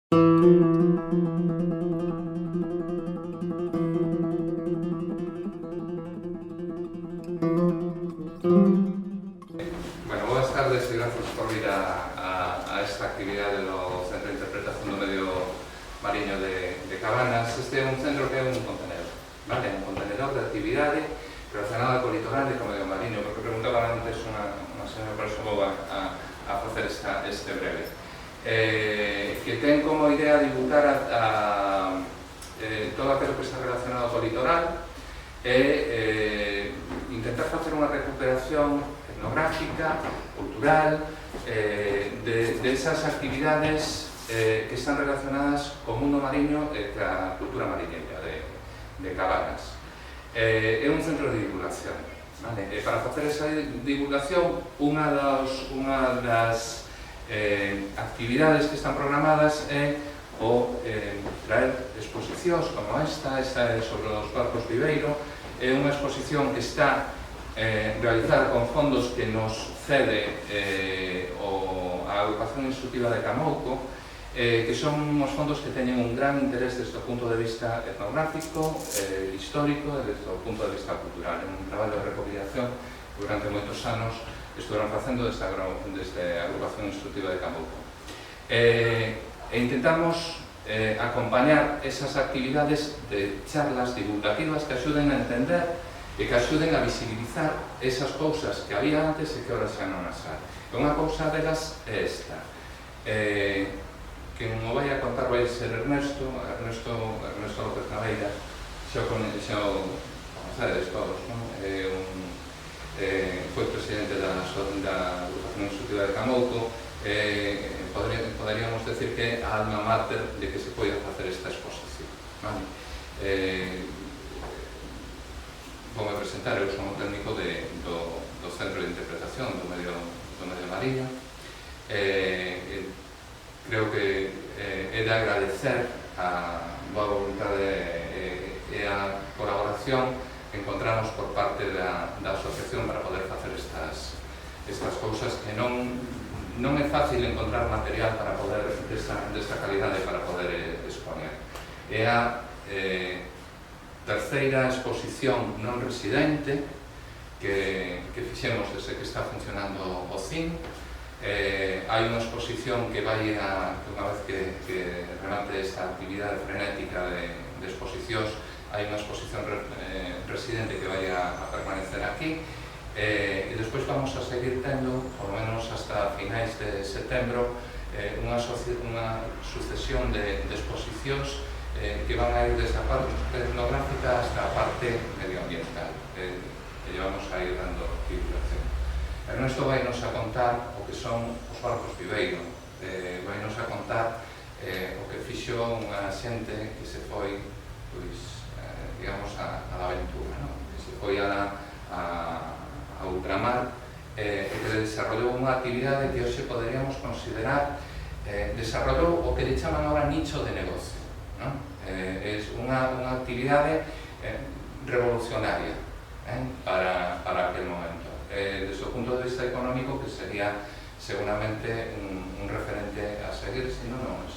Boas tardes e grazas por vir a esta actividade do Centro de Interpretación do Medio Mariño de Cabanas. Este é un centro que é un contenedor, vale? Un contenedor de actividade relacionada co litoral e co medio mariño, porque preguntaban antes unha señora, por eso vou a facer este breve. Que ten como idea divulgar todo aquilo que está relacionado co litoral e intentar facer unha recuperación etnográfica, cultural, de esas actividades que están relacionadas co mundo mariño e ca cultura mariñeira de Cabanas. É un centro de divulgación, vale? E para facer esa divulgación, unha das actividades que están programadas é o traer exposicións como esta é sobre os barcos viveiro. É unha exposición que está realizada con fondos que nos cede a Agrupación Instructiva de Camouco, que son uns fondos que teñen un gran interés desde o punto de vista etnográfico, histórico e desde o punto de vista cultural. É un traballo de recopilación que durante moitos anos estuveron facendo desde a Agrupación Instructiva de Camouco. E intentamos acompañar esas actividades de charlas divulgativas que axuden a entender e que axuden a visibilizar esas cousas que había antes e que ahora xa non as hai. Unha cousa delas é esta. Quen o vai a contar vai ser Ernesto López Naveira. Xa o conocedes todos, non? Foi presidente da Agrupación Instructiva de Camouco. Poderíamos decir que é a alma mater de que se poida facer esta exposición, vale? Vou presentar, eu son o técnico do Centro de Interpretación do Medio Mariño. Creo que é de agradecer a boa voluntade e a colaboración que encontramos por parte da asociación para poder facer estas cousas que non é fácil encontrar material para poder desta calidade para poder exponer. É a terceira exposición non residente que fixemos desde que está funcionando o CIN. Hai unha exposición que vai unha vez que remate esta actividade frenética de exposicións, hai unha exposición residente que vai a permanecer aquí. E despois vamos a seguir tendo, por lo menos hasta finais de setembro, unha sucesión de exposicións que van a ir desde a parte etnográfica hasta a parte medioambiental, que llevamos a ir dando divulgación. Ernesto vai nos a contar o que son os barcos viveiro, vai nos a contar o que fixo unha xente que se foi, digamos, a la aventura, que se foi a ultramar e que desarrollou unha actividade que hoxe poderíamos considerar desarrollou o que lle chaman ahora nicho de negocio. É unha actividade revolucionaria para aquel momento. Desde o punto de vista económico, que sería seguramente un referente a seguir, si non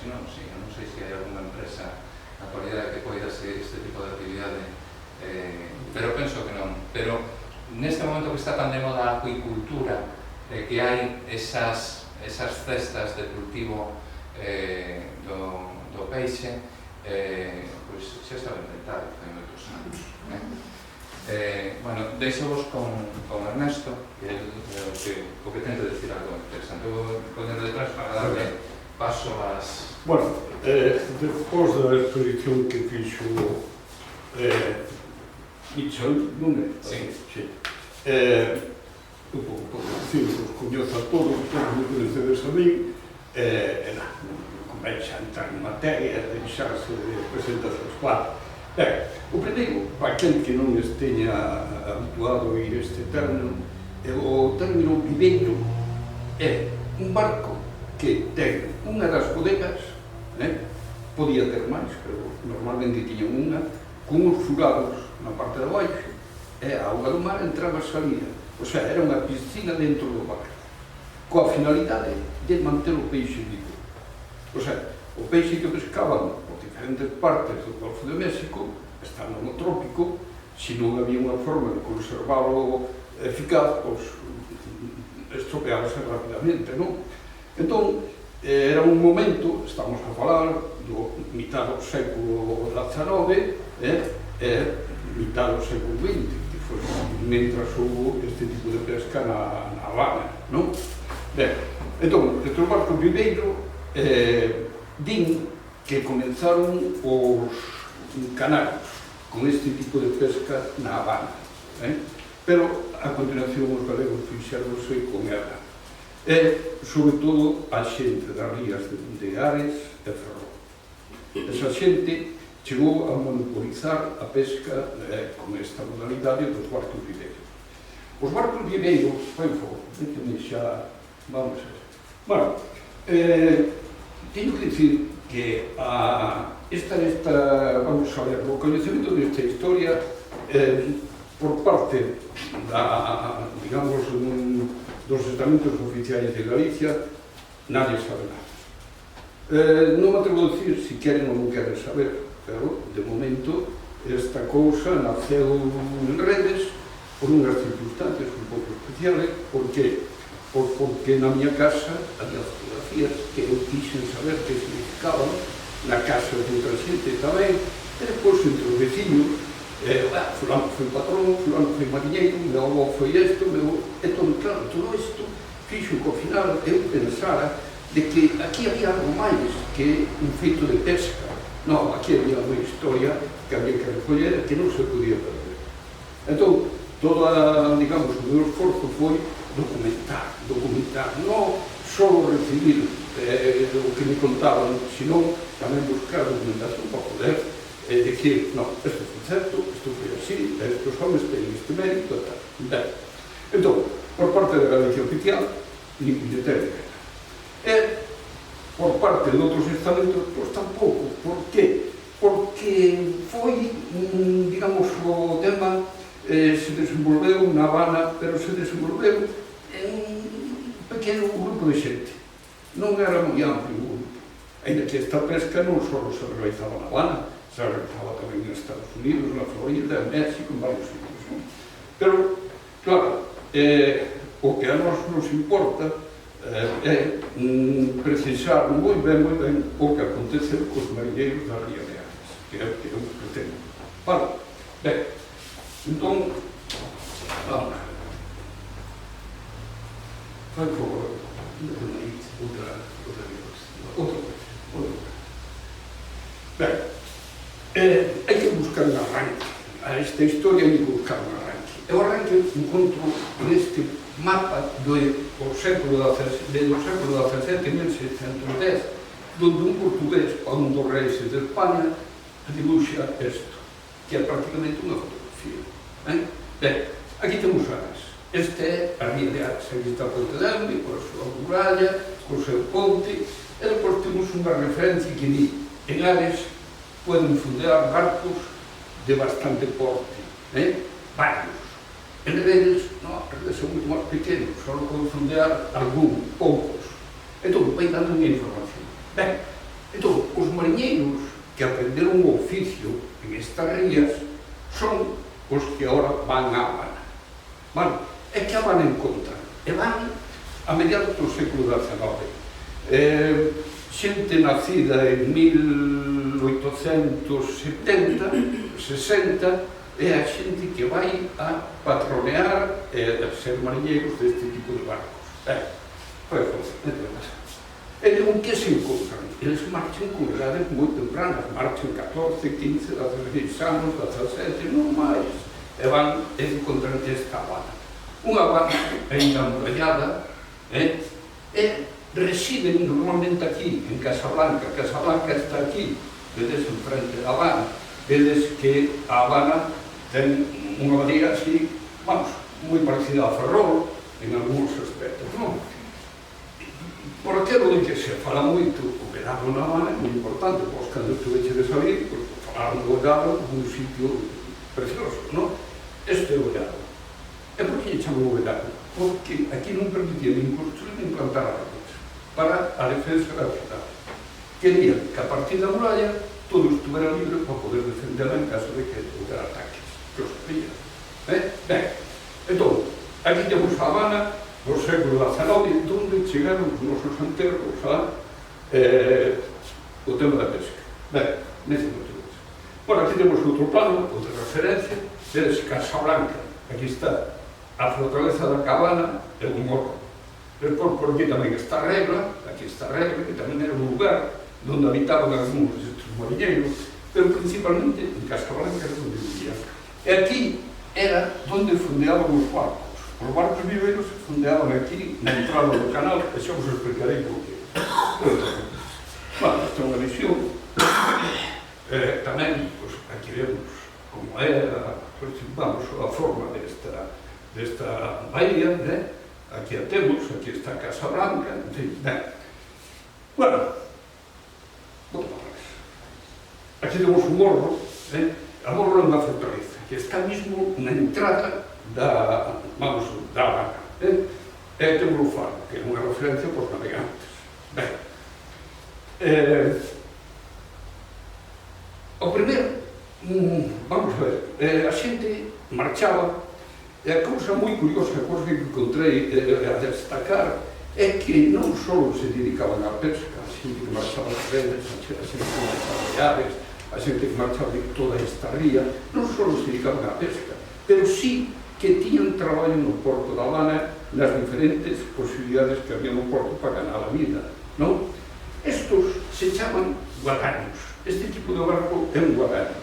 sei se hai alguna empresa na actualidade que poida seguir este tipo de actividade, pero penso que non. Pero neste momento que está tan de moda a acuicultura, que hai esas cestas de cultivo do peixe, pois xa estaba inventado hai moitos anos. Bueno, deixo-vos con Ernesto, que é o que tento decir algo interesante. Vou poner detrás para darle paso ás... Bueno, despois da exposición que fixo Mitchell, non é? Sí. Un pouco por decir, os coñezo a todos me coñecedes a min, convén xa entrar en materia, deixarse de presentacións. O primeiro, para quen que non esteña habituado a oír este término, o término viveiro é un barco que ten unha das bodegas, podía ter máis, pero normalmente tiña unha, con uns furados na parte de baixo, e a auga do mar entraba e salía. O sea, era unha piscina dentro do barco, coa finalidade de manter o peixe vivo. O sea, o peixe que pescaban por diferentes partes do Golfo de México, estando no trópico, se non había unha forma de conservalo eficaz, pois estropeábase rapidamente, non? Entón, era un momento, estamos a falar do mitad do século XIX e mitad do século XX, que foi mentras houve este tipo de pesca na Habana, non? Ben, entón, estes barcos viveiros din que comenzaron os canarios con este tipo de pesca na Habana, pero a continuación os galegos fixéronse con ela. E, sobre todo, a xente das rías de Ares e Ferrol. Esa xente chegou a monopolizar a pesca con esta modalidade dos barcos viveiros. Os barcos viveiros, déjeme xa, vamos a ver. Bueno, teño que dicir que vamos a ver, o coñecemento desta historia por parte digamos, dos estamentos oficiais de Galicia, nadie sabe nada. Non me atrevo a dicir se queren ou non queren saber, pero, de momento, esta cousa naceu en redes por unhas circunstancias un pouco especiales. Por que? Porque na miña casa había fotografías que eu quixen saber que significaban, na casa de outra xente tamén, e depois entre os veciños, fulano foi patrón, fulano foi mariñeiro, meu avó foi isto, entón, claro, todo isto fixo que ao final eu pensara de que aquí había algo máis que un feito de pesca. Non, aquí había unha historia que había que recoller e que non se podía perder. Entón, digamos, o meu esforzo foi documentar, non só recibir o que me contaban, senón tamén buscar documentación para poder decir, non, isto foi certo, isto foi así, estes homens teñen este mérito, e tal. Ben, entón, por parte da Galicia oficial, nin billeteira. E, por parte de outros estamentos, pois tampouco. Por que? Porque foi, digamos, o tema se desenvolveu na Habana, pero se desenvolveu en un pequeno grupo de xente. Non era moi amplio o grupo. Ainda que esta pesca non só se realizaba na Habana, se realizaba tamén en Estados Unidos, na Florida, en México, en varios sitios. Pero, claro, o que a nós nos importa é precisar moi ben o que aconteceu cos mariñeiros da ría de Ares, que é o que eu pretendo. Vale, ben, entón, vamos. Fai por favor, outra coisa. Ben, hai que buscar un arranque. A esta historia hai que buscar un arranque. E o arranque encontro neste mapa do século XVII, 1610, donde un portugués, un dos reis de España, dibuxa isto, que é prácticamente unha fotografía. Ben, aquí temos Ares. Este é a ría de Ares. Aquí está Ponte de Alme, con a súa muralla, con o seu ponte, e depois temos unha referencia que di en Ares poden fondear barcos de bastante porte, varios. En redes, non, as redes son moito máis pequenos, só poden fondear algún, poucos. Entón, vai dando unha información. Ben, entón, os mariñeiros que aprenderon o oficio en estas rías son os que agora van a Habana. Vale? E que a Habana encontran? E van a mediados do século XIX. Xente nacida en 1870, 60, é a xente que vai a patronear e a ser mariñeiros deste tipo de barcos. Foi fácil. E con que se encontran? Eles marchan con edades moi tempranas, marchan 14, 15, 16 anos, 17, non máis. E van e encontran esta Habana. Unha Habana ainda amurallada, e residen normalmente aquí, en Casablanca. Casablanca está aquí, vedes en frente da Habana. Vedes que a Habana ten unha maneira así, vamos, moi parecida a Ferrol, en algúns aspectos, non? Por aquilo de que se fala moito, o verano na Habana é moi importante, pois cando estuveche de salir, pois falaron do verano un sitio precioso, non? Este é o verano. E por que lle chamou o verano? Porque aquí non permitía nin construir nin plantar árboles para a defensa da cidade. querían que a partir da muralla todo estuvera libre para poder defenderla en caso de que houbera ataques que os había. Ben, entón, aquí temos a Habana do século XIX, onde chegaron os nosos anterros a o tema da pesca. Ben, nese motivo. Bueno, aquí temos outro plano, outra referencia, vedes Casablanca, aquí está a fortaleza da Cabana e o morro. Despois, por aquí tamén está a Regla, aquí está a Regla, que tamén era un lugar onde habitaban algúns destes mariñeiros, pero principalmente en Casablanca era onde vivían. E aquí era onde fondeaban os barcos. Os barcos viveiros se fondeaban aquí, na entrada do canal, e xa vos explicarei por qué. Bueno, esta é unha visión. Tamén, pues, aquí vemos como era, vamos, a forma desta bahía, né? Aquí a temos, aquí está a Casa Blanca, en fin, ben. Bueno, aquí temos un morro, a morro é unha fortaleza, que está mismo na entrada da, vamos, da Habana, e temos o faro, que é unha referencia por navegantes. Ben, o primeiro, vamos ver, a xente marchaba, e a cousa moi curiosa, a cousa que encontrei a destacar, é que non só se dedicaban á pesca, a xente que marchaba de redes, a xente que marchaba de aves, a xente que marchaba de toda esta ría, non só se dedicaban á pesca, pero sí que tiñan traballo no porto da Habana nas diferentes posibilidades que había no porto para ganar a vida, non? Estos se chaman guadaños. Este tipo de barco é un guadaño.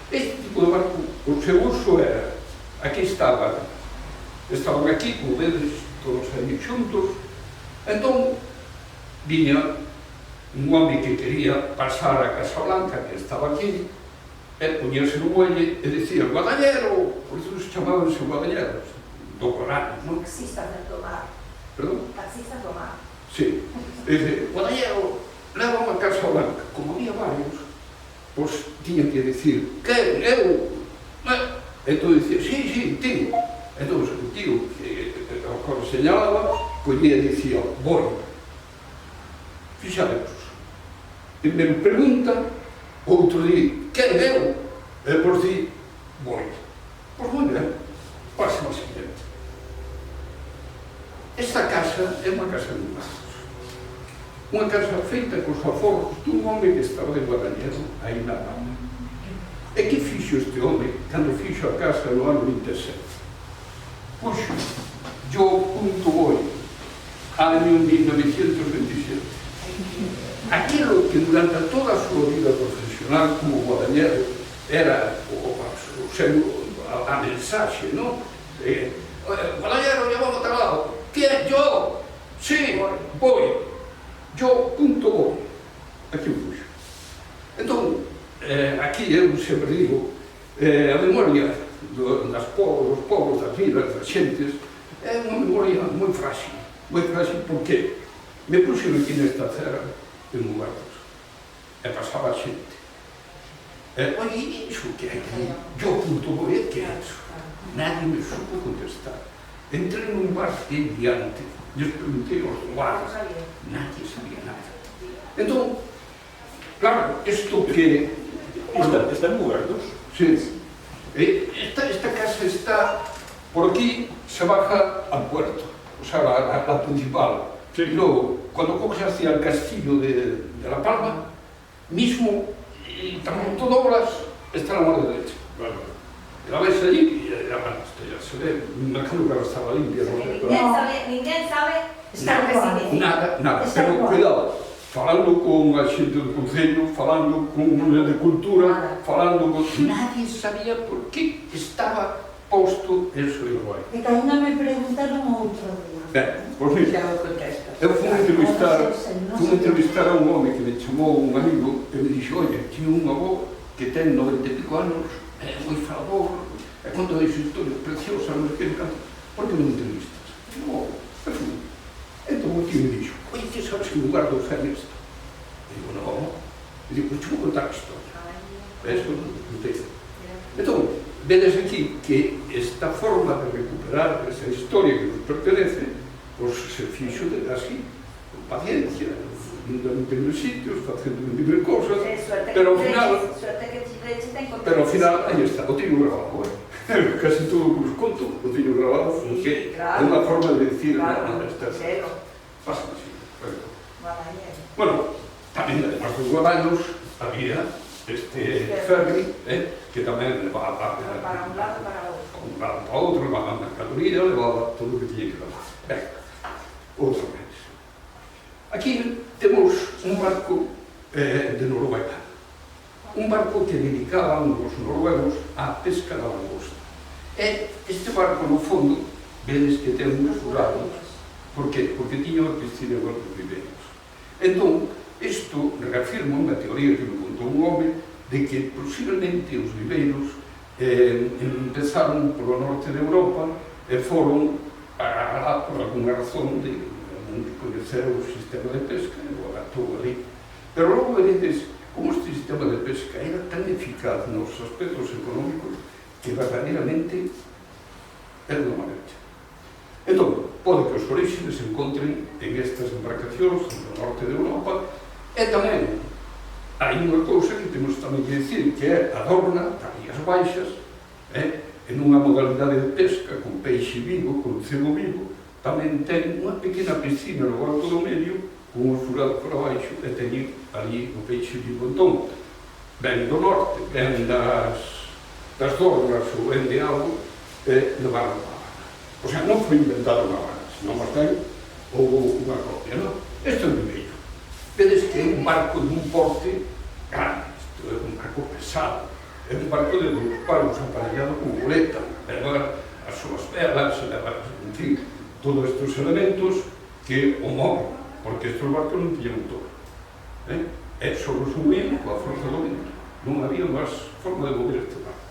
Este tipo de barco, o seu uso era, aquí estaban aquí, como vedes, todos aí xuntos, entón, viña un home que quería pasar a Casablanca, que estaba aquí, e poñerse no muelle e dicía guadañero, por iso se chamabanse guadañeros, do guadaño, non? Taxistas do mar. Perdón? Taxistas do mar. Sí. E dice, guadañero, levan a Casablanca. Como había varios, pois tiñan que dicir, que, eu? Entón dicía, sí, tío. Entón o tío, que ao qual señalaba, collía e dicía, voy. Fixademos. Primeiro pregunta, outro di, que eu? E por di, voy. Pois moi ben, pasa ao seguinte. Esta casa é unha casa de mazos. Unha casa feita cos aforros dun home que estaba de guadañero aí na Habana. E que fixo este home cando fixo a casa no ano 27? Puxo yo.oi, ano 1927. Aquilo que durante toda a súa vida profesional como guadañero era a mensaxe, non? Guadañero, llevamos a tal lado. ¿Quién? Yo. Sí, voy. Yo.oi. Aquí o puxo. Entón, aquí eu sempre digo, a memoria dos povos, das vidas, das xentes, é unha memoria moi frágil. Moi frágil porque me puxen aquí nesta cera de Mugardos e pasaba a xente. Oye, iso que é aquí? Yo.oi, que é iso? Nadie me supo contestar. Entré nun bar en diante, lles preguntei aos guardas, nadie sabía nada. Entón, claro, isto que... Está en Mugardos? Sí. Esta casa está... Por aquí se baja al puerto, o sea, la principal. Sí. Y luego, cuando coges hacia el castillo de La Palma, mismo, tan pronto doblas, está la mano derecha. Vale. La ves allí y ya se ve, me imagino que estaba limpia, no sé, pero... Ninguén sabe estar residencia. Nada, pero cuidado, falando con a xente do Concello, falando con un de cultura, falando con... Nadie sabía por que estaba posto eso en Uruguai. E que ainda me preguntaron outro día. Ben, pois mira, eu fui entrevistar a un home que me chamou un amigo e me dixo, oye, tiño un avó que ten 90 e pico anos, é moi falador, e conta de historias preciosas, non sei que, por que non entrevistas? Digo, fui. Entón o tío me dixo, oye, que sabes que lugar do fan isto? Digo, no. E digo, pois vou contar a historia. Eso non te... Entón, vedes aquí que esta forma de recuperar esa historia que nos pertenece, pois se fixo así, con paciencia, lindamente nos sitios, facendo mil cousas, Suerte pero ao final, que Chileche ten contra. pero ao final, aí está, o teño grabado, casi todo o que os conto, o teño grabado, Sí, porque claro. é unha forma de decir, Claro, esta, cero. pasa así, perfecto. Guadañero. Bueno, tamén, además dos guadaños, había este ferry, que tamén levaba Para un lado e para outro. un lado para outro, levaba a mercadoría, levaba todo o que tiña que levar. Ben, outra vez. Aquí temos un barco de Noruega. Un barco que dedicaban os noruegos á pesca da langosta. E este barco, no fondo, vedes que ten uns furados. Por qué? Porque tiña unha piscina igual que os viveiros. Entón, isto reafirma unha teoría que me contou un home de que posiblemente os viveiros empezaron polo norte de Europa e foron a por alguna razón de coñecer o sistema de pesca e o agatou ali. Pero logo veredes como este sistema de pesca era tan eficaz nos aspectos económicos que verdadeiramente era unha maravilla. Entón, pode que os orígenes se encontren en estas embarcacións do norte de Europa e tamén hai unha cousa que temos tamén que dicir que é a Dorna, das Rías Baixas, en unha modalidade de pesca con peixe vivo, con cebo vivo, tamén ten unha pequena piscina no alto do medio con un furado por abaixo e teñen ali o peixe vivo. Entón, ven do norte, ven das Dornas ou ven de algo e levaron a Habana. O sea, non foi inventado na Habana, senón máis ben houve unha copia, non? Este é un viveiro. Vedes que é un barco dun porte grande, isto é un barco pesado, é un barco de 2 palos aparellado con goleta, levar as súas velas, levar, en fin, todos estes elementos que o moven, porque estes barcos non tiñan motor. É só o subir coa forza do vento. Non había máis forma de mover este barco.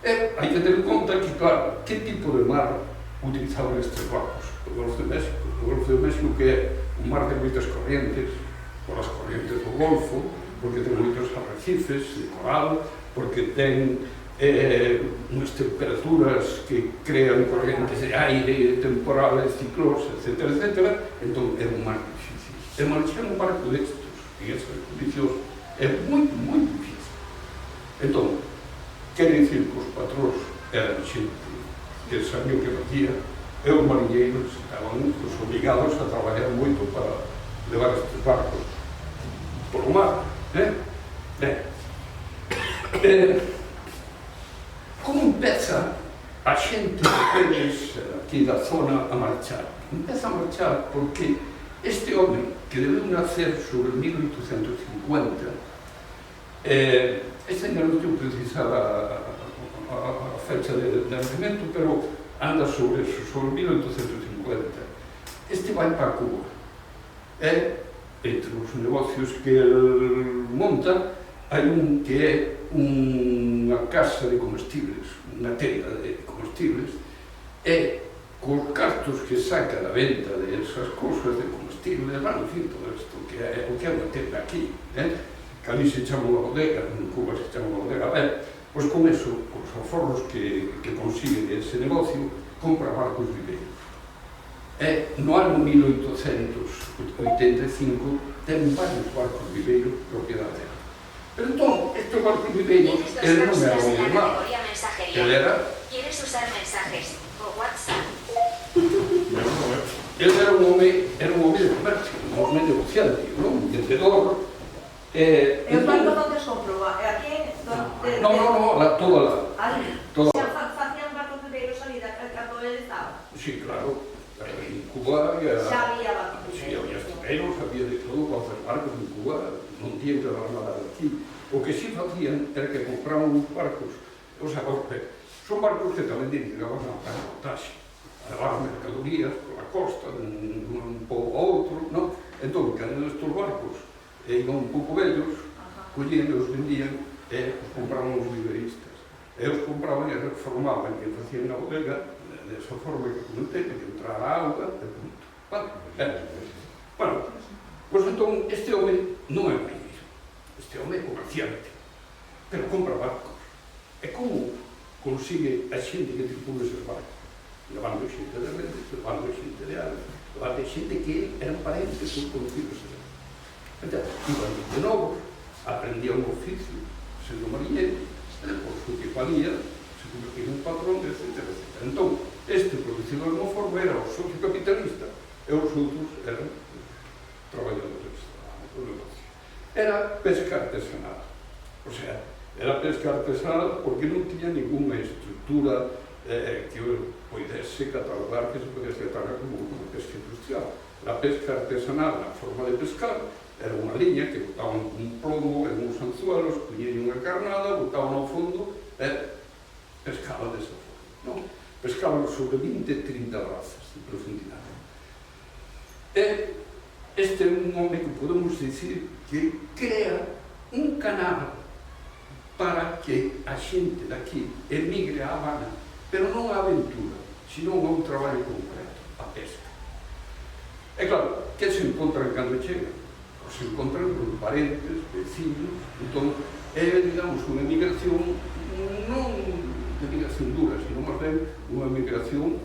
E hai que ter en conta que, claro, que tipo de mar utilizaban estes barcos? O Golfo de México. O Golfo de México que é un mar de moitas corrientes, por as corrientes do Golfo, porque ten moitos arrecifes de coral, porque ten unhas temperaturas que crean correntes de aire, temporales, ciclós, etc., etc. Entón, é un mar difícil. E marchar un barco destes, en esas condicións, é moi difícil. Entón, quere dicir que os patróns eran xente que sabía o que facía, e os mariñeiros estaban obrigados a traballar moito para levar estes barcos polo mar. Como empeza a xente que tedes aquí da zona a marchar? Empeza a marchar porque este home que debeu nacer sobre 1850, este ainda non tenho precisada a fecha de nacemento, pero anda sobre 1850. Este vai para Cuba. Entre os negocios que el monta, hai un que é unha casa de comestibles, unha tenda de comestibles, e cos cartos que saca da venta de esas cousas de comestibles, en fin, todo isto que é o que é unha tenda aquí, que ali se chama unha bodega, en Cuba se chama unha bodega, pois con eso, os aforros que consigue ese negocio, compra barcos viveiros. No ano 1885 ten varios barcos viveiros propiedade dela. Pero entón, estes barcos viveiros, ele non era un normal. Ele era... ¿Quieres usar mensajes o WhatsApp? Ele era un home de comercio, un home negociante, un vendedor. E os barcos onde os comprou? Aquí? No, toda lá. Ali? Toda Xa lá. facían barcos viveiros ali cando ele estaba? Sí, claro. En Cuba Xa había barcos sí, viveiros. había estiperos, había de todo, cuantos barcos en Cuba non tienen que dar nada de aquí. O que sí facían era que compraban uns barcos, o sea, son barcos que tamén dedicaban a transportaxe, a levar mercadorías pola costa, un pouco a outro, non? Entón, cando estes barcos iban un pouco vellos, collían e os vendían e os compraban os viveristas. E os compraban e reformaban que facían na bodega desa forma que comentei, que entrara auga e punto. Bueno, pois entón, este home non é mariñeiro, este home é comerciante, pero compra barcos. E como consigue a xente que tripula ese barco? Levando xente de Redes, levando xente de Alves, levando xente que eran parentes ou conocidos. Entón, iban de novo, aprendía un oficio, sendo mariñeiro, e depois o que valía, se convertía en un patrón, etc. Entón, este, por decirlo de alguma forma, era o socio capitalista e os outros eran traballadores do negocio. Era pesca artesanal. O sea, era pesca artesanal porque non tiña ninguna estructura que pudese catalogar que se pudese catalogar como pesca industrial. La pesca artesanal, na forma de pescar, era unha liña que botaban un plomo en uns anzuelos, puñen unha carnada, botaban ao fondo e pescaban desa forma. Pescaban sobre 20-30 brazas de profundidade. E este é un home que podemos dicir que crea un canal para que a xente daqui emigre a Habana, pero non a aventura, sino a un traballo concreto, a pesca. E claro, que se encontran cando chegan? Se encontran con parentes, vecinos, entón é, digamos, unha emigración non de migración dura, sino máis ben unha emigración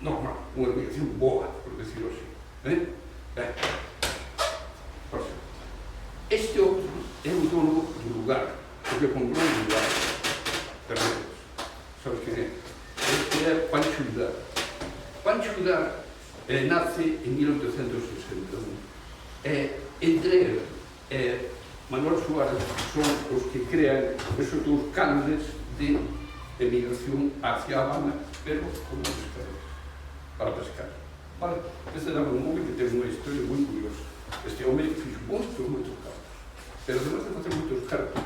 normal, unha emigración boa, por decirlo así. Ben, este outro é o dono do lugar, porque comprou un lugar, terrenos. Sabes quen é? Este é Pancho Udar. Pancho Udar nace en 1861. Entre ele e Manuel Suárez son os que crean esos dous canles de emigración hacia Habana, pero como pescadores, para pescar. Vale? Este é un home que ten unha historia moi curiosa. Este home fixo moitos cartos, pero además de facer moitos cartos,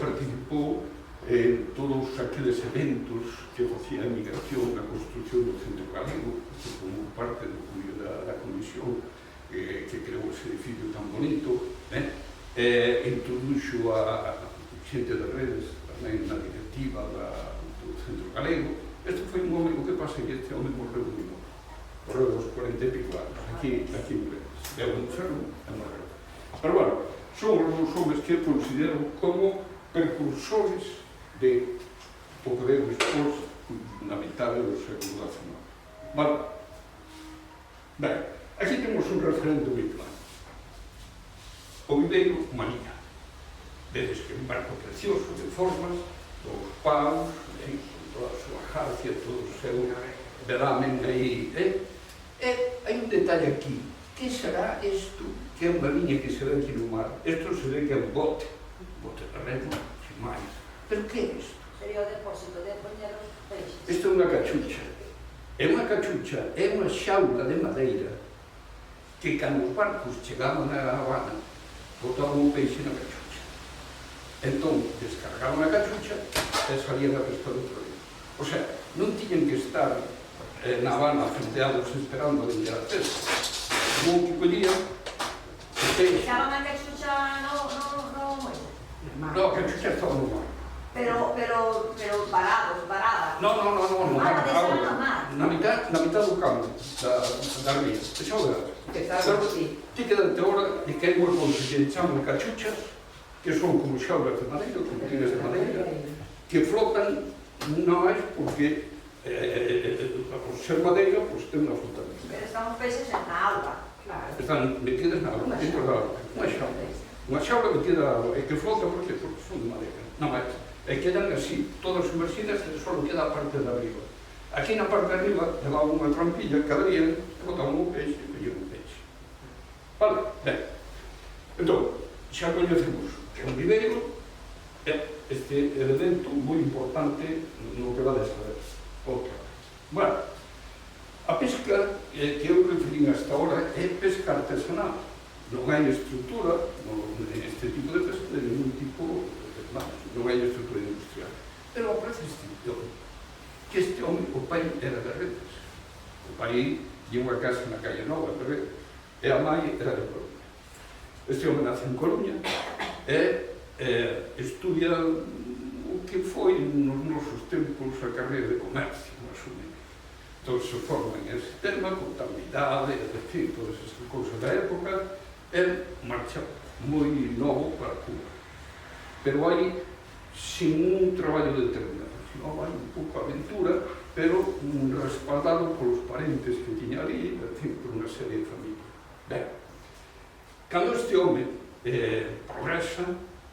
participou en todos aqueles eventos que facía a emigración, a construcción do Centro Galego, que como parte da comisión que creou ese edificio tan bonito, introduxo a xente de redes tamén na directiva do Centro Galego. Este foi un home, o que pasa que este home morreu moi novo, morreu aos 40 e pico anos, aquí en Redes, deu un enfermo e morreu. Pero bueno, son os homes que considero como precursores de o que vemos despois na metade do século XIX. Vale? Ben, aquí temos un referente moi claro. O viveiro María. Vedes que é un barco precioso de formas, dos paus, con toda a súa jarcia, todo o seu veramen aí. Hai un detalle aquí. Que será isto? Que é unha viña que se ve aquí no mar. Isto se ve que é un bote de remo, sin máis. Pero que é isto? Sería o depósito de poñer os peixes. Isto é unha cachucha. É unha cachucha, é unha xaula de madeira que cando os barcos chegaban a Habana botaban un peixe na cachucha. Entón, descargaban a cachucha e salían a pescar outro día. O sea, non tiñen que estar na Habana frenteados esperando a vender a pesca. Como que collían o peixe. Deixaban a cachucha no muelle? No, a cachucha estaba no mar. Pero paradas. No, deixaban a mar. na mitad do campo da ría. Deixao de dar. Pero sí. Ti quedante ahora e que hai un conto que chaman cachuchas, que son como xaulas de madeira, como tines de madeira, que flotan non máis porque por ser madeira, pois ten unha flotabilidade. Pero están os peixes na auga. Están metidas na auga, dentro da auga. Unha xaula metida na auga, e que flota porque son de madeira, non máis. E quedan así, todas sumersidas, e só queda a parte de arriba. Aquí na parte de arriba levaban unha trampilla que abrían, e botaban un peixe, e collían un peixe. Vale? Ben. Entón, xa coñecemos que é un viveiro, este elemento moi importante no que va a saber. Outra. Bueno, a pesca que eu referín hasta ahora é pesca artesanal. Non hai estrutura neste tipo de pesca de ningún tipo, non hai estrutura industrial. Pero aparece distinción que este home, o pai era de Redes. O pai lle unha casa na calle Nova de Redes e a mãe era de Coruña. Este home nace en Coruña e estudia o que foi nos nosos tempos a carreira de comercio, máis ou menos. Entón se forma en ese tema, contabilidade, decir, todas esas cousas da época, e marcha moi novo para Cuba. Pero hai sin un traballo determinado, sino hai un pouco aventura, pero respaldado polos parentes que tiña ali, decir, por unha serie de familias. Ben, Cando este home progresa,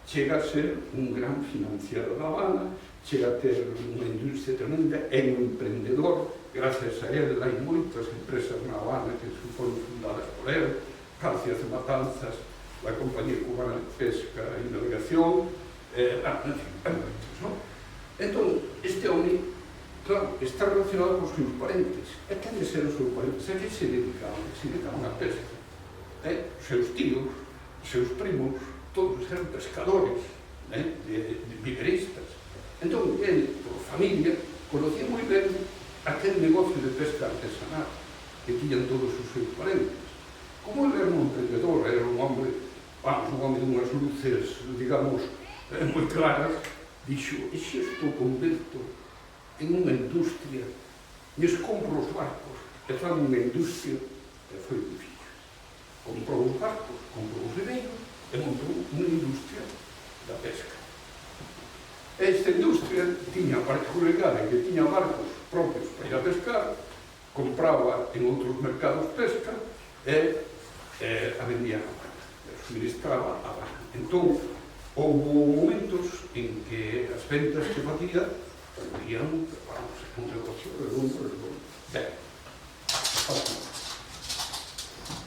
chega a ser un gran financiero da Habana, chega a ter unha industria tremenda, é un emprendedor, gracias a él hai moitas empresas na Habana que foron fundadas por él, García de Matanzas, a Compañía Cubana de Pesca e Navegación, en fin, hai moitos, non? Entón, este home, claro, está relacionado cos seus parentes. E quen de ser os seus parentes? A que se dedicaban? Se dedicaban a pesca. Os seus tíos, os seus primos, todos eran pescadores, de viveristas. Entón, ele, por familia, conocía moi ben aquel negocio de pesca artesanal que tiñan todos os seus parentes. Como ele era un emprendedor, era un hombre, un hombre de unhas luces, digamos, moi claras, dixo, e se isto converto en unha industria, lles compro os barcos, e fan unha industria, e foi difícil. Comprou os barcos, comprou os viveiros, e montou unha industria da pesca. Esta industria tiña a particularidade que tiña barcos propios para ir a pescar, compraba en outros mercados pesca e a vendía a Habana, suministraba a Habana. Entón, houve momentos en que as ventas que facía podían, vamos, un negocio redondo. Ben,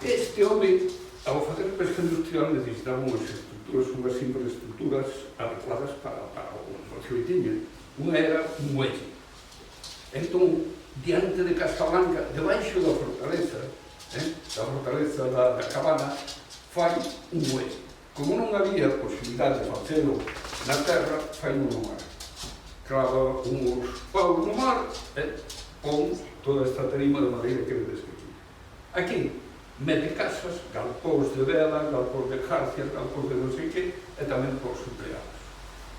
este home, ao facer pesca industrial, necesitaba unhas infraestructuras adecuadas para o negocio que tiña. Unha era un muelle. Entón, diante de Casablanca, debaixo da fortaleza da Cabana, fai un muelle. Como non había posibilidade de facelo na terra, fai no mar. Clava uns paus no mar e pon toda esta tarima de madeira que vedes aquí. Aquí mete casas, galpóns de vela, galpóns de jarcias, galpóns de non sei que, e tamén por empleados.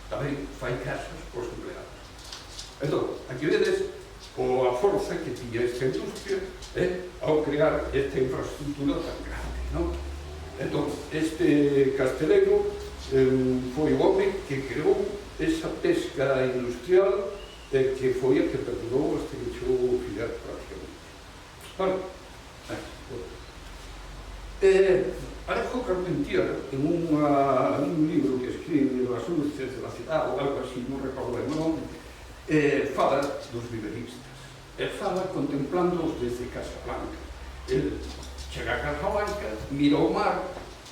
Tamén fai casas por empleados. Entón, aquí vedes a forza que tiña esta industria ao crear esta infraestructura tan grande, non? Entón, este castelego foi o home que creou esa pesca industrial que foi a que perdurou hasta que chegou o Fidel prácticamente. Vale? Alejo Carpentier, en un libro que escribe Las luces de la ciudad, ou algo así, non recordo o nome, fala dos viveristas. Fala contemplándoos desde Casablanca. El chega a Casablanca, mira o mar,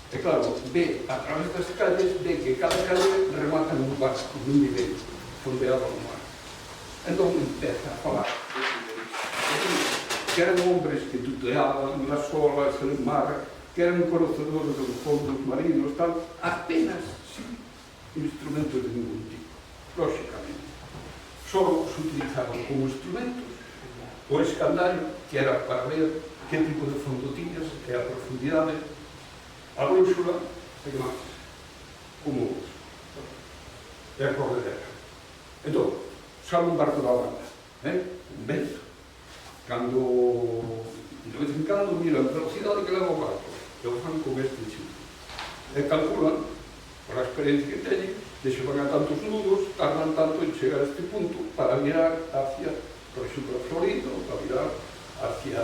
e claro, ve a través das calles, ve que cada calle remata nun barco, nun vivero, fondeado no mar. Entón empeza a falar dos viveristas. Que eran hombres que tuteaban las olas, el mar, que eran conocedores de los fondos marinos, tal, apenas sin instrumentos de ningún tipo, lógicamente. Solo se utilizaban como instrumentos o escandallo, que era para ver que tipo de fondo tiñas, que a profundidade, a brúxula, e que máis, como e a corredera. Entón, sale un barco da banda, un vento, cando, de vez en cando, miran a velocidade que leva o barco, e o fan con este chute. E calculan, por a experiencia que teñen, de se van a tantos nudos, tardan tanto en chegar a este punto para mirar hacia, por exemplo, a Florida, ou para mirar hacia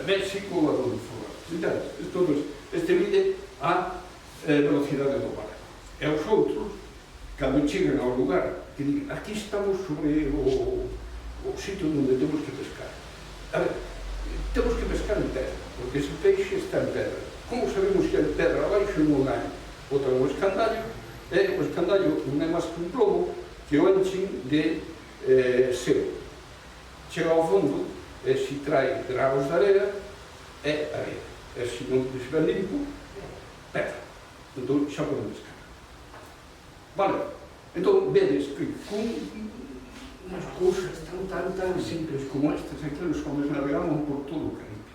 México, ou a donde fora. Entonces, este mide a velocidade do barco. E os outros, cando chegan ao lugar, que digan, aquí estamos sobre o sitio onde temos que pescar. A ver, temos que pescar en terra, porque ese peixe está en terra. Como sabemos que en terra abaixo non hai? Botan o escandallo, e o escandallo non é máis que un plomo que o enchen de sebo. Chega ao fondo, e se trae grabos de area, é area. E se non estiver limpo, pedra. Entón, xa poden pescar. Vale? Entón, vedes que con unhas cousas tan simples como estas, aqueles homens navegaban por todo o Caribe,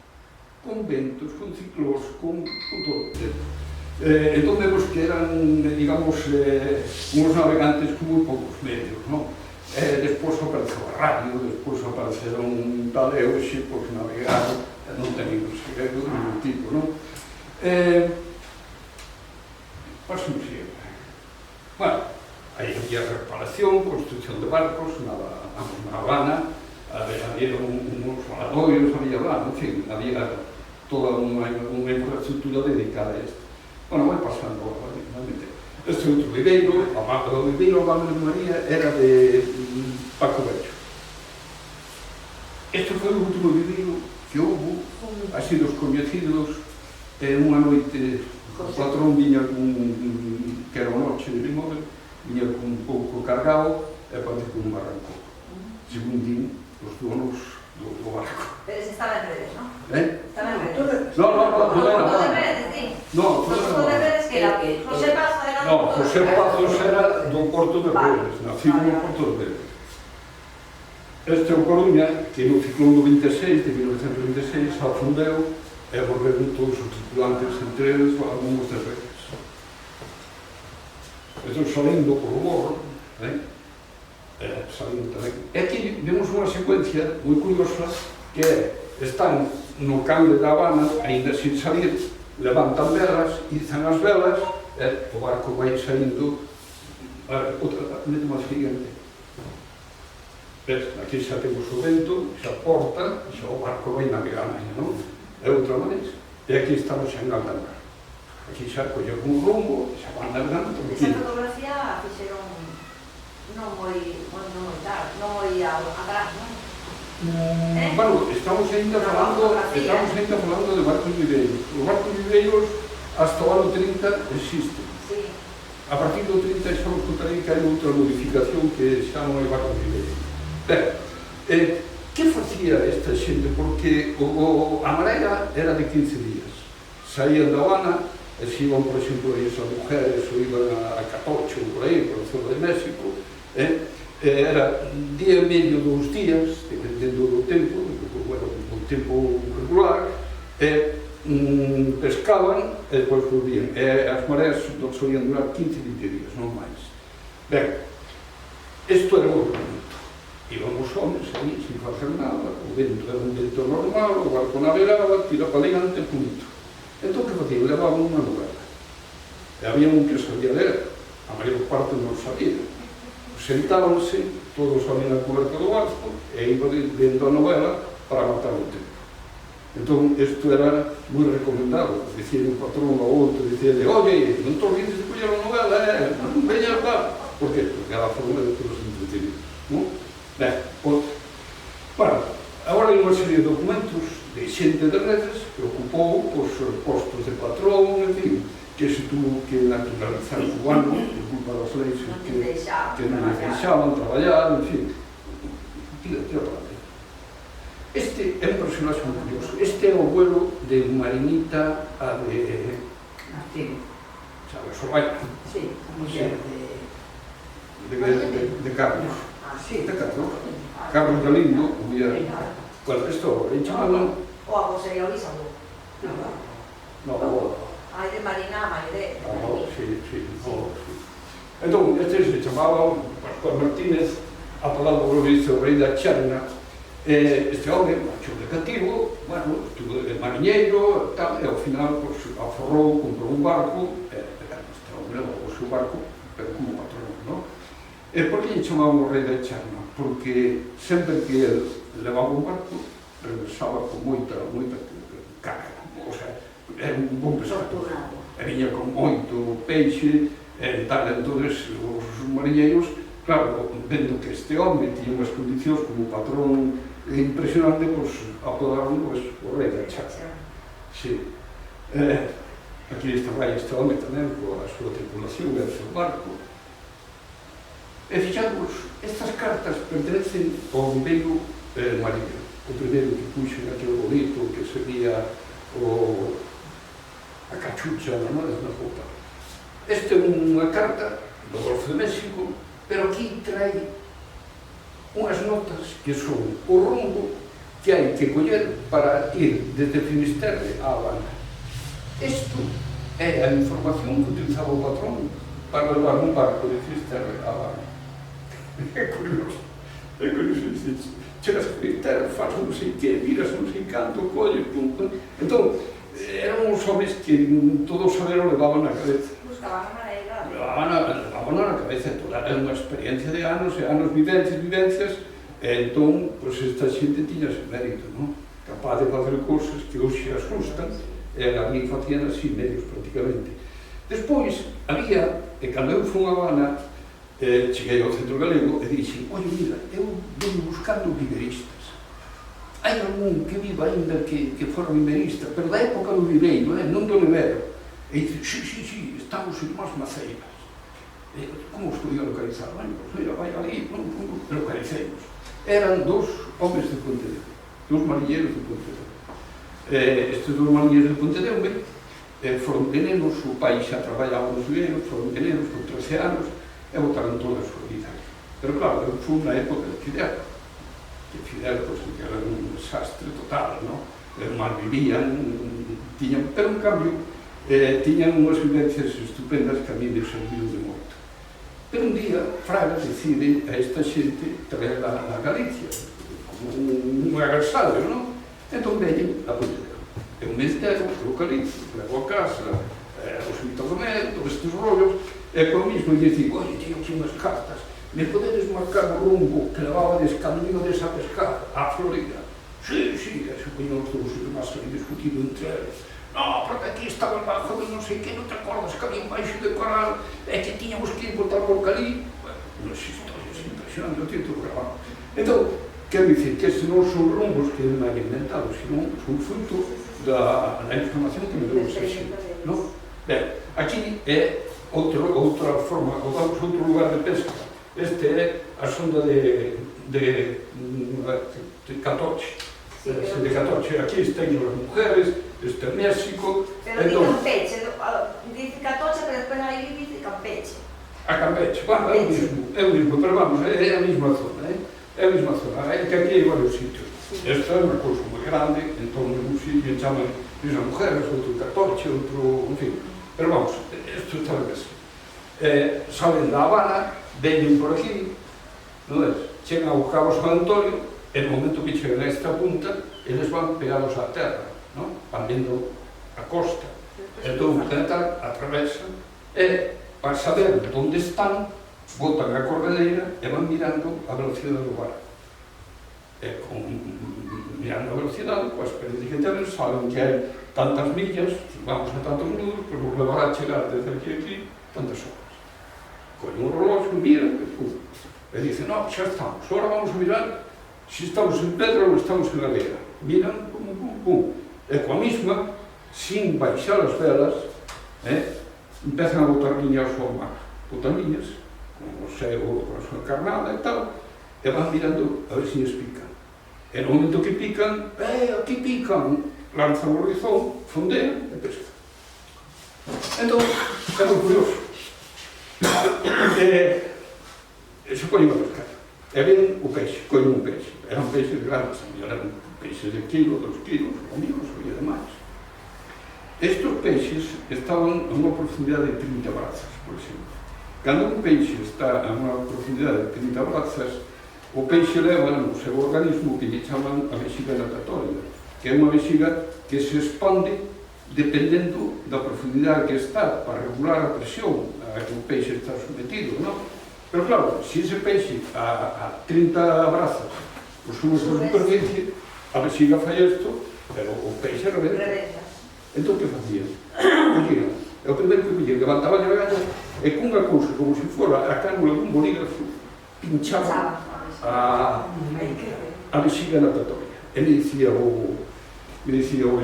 con ventos, con ciclós, con todo. Entón vemos que eran, digamos, uns navegantes con moi poucos medios, non? Despois apareceu a radio, despois apareceron tal e hoxe, pois navegar non ten ningún segredo de ningún tipo, non? Paso un siempre. Bueno, aí había reparación, construcción de barcos na Habana, había uns valadoiros, había, en fin, había toda unha infraestructura dedicada a isto. Bueno, vai pasando agora, realmente. Este outro viveiro, o viveiro Vale de María era de Paco Bello. Este foi o último viveiro que houve, así dos coñecidos, unha noite o patrón viña que era unha noche de Limón, viña con un pouco cargado e parece que un barranco. Según din os donos do barco. Pero se estaba en redes, ¿no? Estaba en redes. No, Todo de redes, sí. No, Todo de redes que era José Pazo era... no, José Pazos era do Porto de Redes, nacido no Porto de Redes. Este é o Coruña, que no ciclón do 26, de 1926, afundeu e morreron todos os tripulantes, entre eles algúns de Redes. Estou salindo por o borro, salindo tamén. E aquí vemos unha secuencia moi curiosa que están no cable da Habana, ainda sin salir, levantan velas, izan as velas, e o barco vai saindo. Mete máis siguiente. Aquí xa temos o vento, xa porta, xa o barco vai navegar, non? É outra maneira. E aquí estamos xa en alta mar. Aquí xa colle un rumbo, xa van navegando. Esa fotografía fixeron non moi tarde, non moi atrás, non? Bueno, estamos ainda falando de barcos viveiros. Os barcos viveiros hasta o ano 30 existen. Sí. A partir do 30 xa vos contarei que hai outra modificación que xa non hai barcos viveiros. Ben, que facía esta xente? Porque a mareira era de 15 días. Saían da Habana, e se iban, por exemplo, as mujeres ou iban a Catocho, por aí, por a zona de México, era día e medio, 2 días, dependendo do tempo, o tempo regular, pescaban e depois volvían. As mareas solían durar 15-20 días, non máis. Ben, isto era o argumento. Iban os homens aí, sin facer nada, o vento era un vento normal, o barco navegaba, tira para diante, punto. Entón, que facían? Levaban unha novela. E había un que sabía ler, a maior parte non sabía. Sentábanse, todos ali na coberta do barco, e iban lendo a novela para matar o tempo. Entón, isto era moi recomendado. Dicía un patrón ao outro, dicía, oye, non te olvides de coller a novela, non veñas lá. Por que? Porque era a forma de todos entretenidos, non? Ben, bueno, agora hai unha serie de documentos de xente de Redes que ocupou os postos de patrón, en fin, que se tuvo que naturalizar cubano por culpa das leis que non les deixaban traballar, en fin. Tira para aí. Este é un personaxe moi curioso. Este é o abuelo de Marinita a de... Martín. Sabes, o baile? Sí, a muller de Carlos. Sí. De Carlos. Carlos Galindo, o día... Bueno, isto, en chamaban... O a José e o Isabel. No, Hai de Marina a Maide. sí. Entón, este se chamaba Pascual Martínez, apodado por o rei da Charna. Este home, macho de cativo, bueno, estuvo de mariñeiro, tal, e ao final, pues, aforrou, comprou un barco, este home levou o seu barco, pero como patrón, non? E por que lle chamaban o rei da Charna? Porque sempre que ele levaba un barco, regresaba con moita carga, o sea, era un bon pescador. E viña con moito peixe, e tal, entonces os mariñeiros, claro, vendo que este home tiña unhas condicións como patrón impresionante, pois apodaron o rei da Charna. Sí. Aquí estaba este home tamén, coa súa tripulación e o seu barco. E fixamos, estas cartas pertencen ao viveiro mariñeiro. O primeiro que puxo naquele bonito que sería a cachucha na roupa. Esta é unha carta do Golfo de México, pero aquí trae unhas notas que son o rumbo que hai que coller para ir desde Finisterre a Habana. Isto é a información que utilizaba o patrón para levar un barco de Finisterre a Habana. É curioso, chegas a Finisterre, faz non sei que, miras non sei canto, colles, pum. Entón, eran uns homens que todo o saber o levaban na cabeza. Buscaban a maneira. Levaban na cabeza, toda era unha experiencia de anos e anos, vivencias, e entón, pois, esta xente tiña ese mérito, non? Capaz de facer cousas que hoxe asustan, e a mí facían así medios, prácticamente. Despois, había, e cando eu fui a Habana, cheguei ao centro galego e dixen, oi, mira, eu venho buscando viveristas. Hai algún que viva ainda que fora viverista, pero da época do viveiro, non do nevero. E dice, sí, estamos en más maceiras. Como os podía localizar? Bueno, pues mira, vai ali, localicemos. Eran dos homes de Pontedeume, dos marinheiros de Pontedeume. Estes dos marinheiros de Pontedeume foron penenos, o pai xa traballaba nos viveiros, foron penenos con 13 anos e botaron toda a súa vida. Pero claro, foi na época de Fidel, que Fidel pues, que era un desastre total, ¿no? Mal vivían, tiñan, pero en cambio tiñan unhas vivencias estupendas que a mí me serviron de moito. Pero un día Fraga decide a esta xente traer a Galicia como un agasallo, ¿no? Entón veñen a Pontedeume. É un mes inteiro, localizo, levo a casa, os invitos do médico, estes rollos, e con o mismo lle digo, oye, tío, aquí unhas cartas, me podedes marcar o rumbo que levabades cando ibades a pescar á Florida? Sí, e se poñen os dous irmás ali discutido entre eles. No, porque aquí estaba el bajo de non sei que, non te acordas que había un baixo de coral e que tiñamos que ir botar por cali? Bueno, unas historias impresionantes, eu tento gravar. Entón, quero dicir que estes non son rumbos que me han inventado, senón son fruto da información que me deu ese xente, non? Ben, aquí é outra forma, outro lugar de pesca. Este é a sonda de Catoche. De Catoche, aquí están as mujeres, este é México. Pero di Campeche, dice Catoche, pero despois aí dice Campeche. A Campeche, bueno, é o mismo, pero vamos, é a mesma zona, é a mesma zona, é que aquí hai varios sitios. Este é un recurso moi grande, entón en un sitio chaman as mujeres, outro Catoche, outro, en fin. Pero vamos, isto está ben así. Salen da Habana, veñen por aquí, non é? Chegan ao Cabo San Antonio, e no momento que chegan a esta punta, eles van pegados á terra, non? Van vendo a costa, e entón atravesan, e para saber onde están, botan a corredeira e van mirando a velocidade do barco. E mirando a velocidade, coa experiencia que tenen, saben que hai tantas millas, vamos a tantos nudos, pues nos levará a chegar desde aquí a aquí tantas horas. Coñen un relógio, miran, e dicen, no, xa estamos, agora vamos a mirar se estamos en pedra ou estamos en galera. Miran, pum, e coa mesma, sin baixar as velas, empezan a botar liñas ao mar. Botan liñas, con o cego, con a súa carnada e tal, e van mirando a ver se lles pican. E no momento que pican, aquí pican, lanzan o rizón, fondean e pescan. Entón, é moi curioso. Se poñen a pescar. E ven o peixe, coñen un peixe. Eran peixes grandes, eran peixes de kilo, 2 kilos, o míos, e demais. Estes peixes estaban a unha profundidade de 30 brazas, por exemplo. Cando un peixe está a unha profundidade de 30 brazas, o peixe leva no seu organismo que lle chaman a vexiga natatoria, que é unha vexiga que se expande dependendo da profundidade que está para regular a presión a que o peixe está sometido, non? Pero claro, se ese peixe a 30 brazas por súa superficie, a vexiga fai isto, pero o peixe reventa. Entón, que facía? Collían, o primeiro que collían, levantaban a gaña e cunha cousa, como se fora a cánula dun bolígrafo, pinchaban a vexiga natatoria. E me dicía o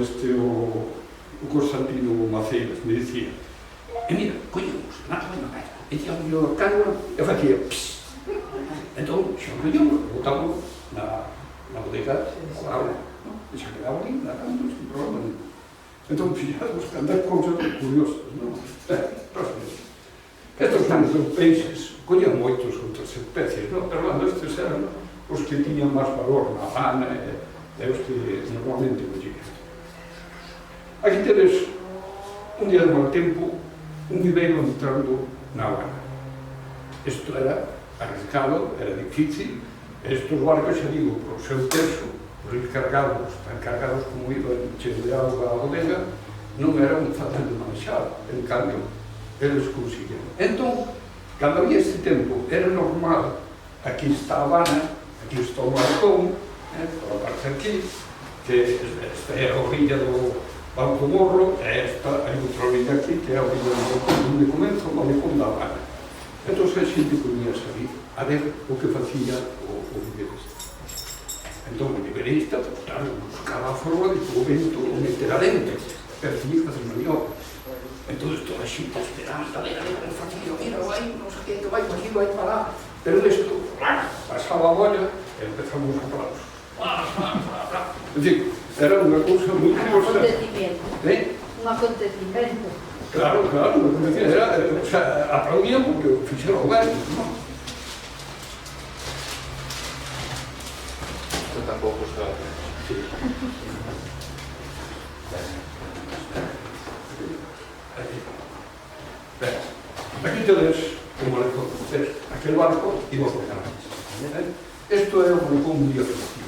Constantino Maceiras, me dicía, e mira, collemos, nada, e tiamos a cánula e facía pss. Entón, xa collemos, botamos na bodega con agua, e xa quedaba ali, na cánula, sin problema nenhum. Entón, fixados, que andar cousas curiosas, non? Estos son os peixes, collían moitos outras especies, non? Pero, bueno, estes eran os que tiñan máis valor na Habana e os que normalmente collían. Aquí tedes, un día de mal tempo, un viveiro entrando na Habana. Isto era arriesgado, era difícil, estes barcos, xa digo, por seu peso, por ir cargados, tan cargados como iban cheo de auga a bodega, non eran fácil de manexar, en cambio, eles consiguieron. Entón, cando había este tempo, era normal, aquí está a Habana, aquí está o Marcón, por a parte aquí, que esta é a orilla vamos ao morro, e esta, hai outra orilla aquí, que é a orilla onde comenzo, o malecón da Habana. Entón, a xente podía salir a ver o que facía o viverista. Entón, o viverista, claro, buscaba a forma de que o vento o meter adentro, pero tiña que facer maniobras. Entón, toda a xente esperando, a ver, facía, mira, vai, non sei que, vai para aquí, vai para lá. Pero isto, pasaba a bolla e empezamos os aplausos. É dicir, era unha cousa moi Un curiosa. acontecimiento. Un acontecimiento. Claro, claro, o sea, aplaudían porque o fixeron ben, non? Isto tampouco está... Sí. Aquí tedes o malecón, aquel barco e vos canales. Isto é o malecón moi afectivo.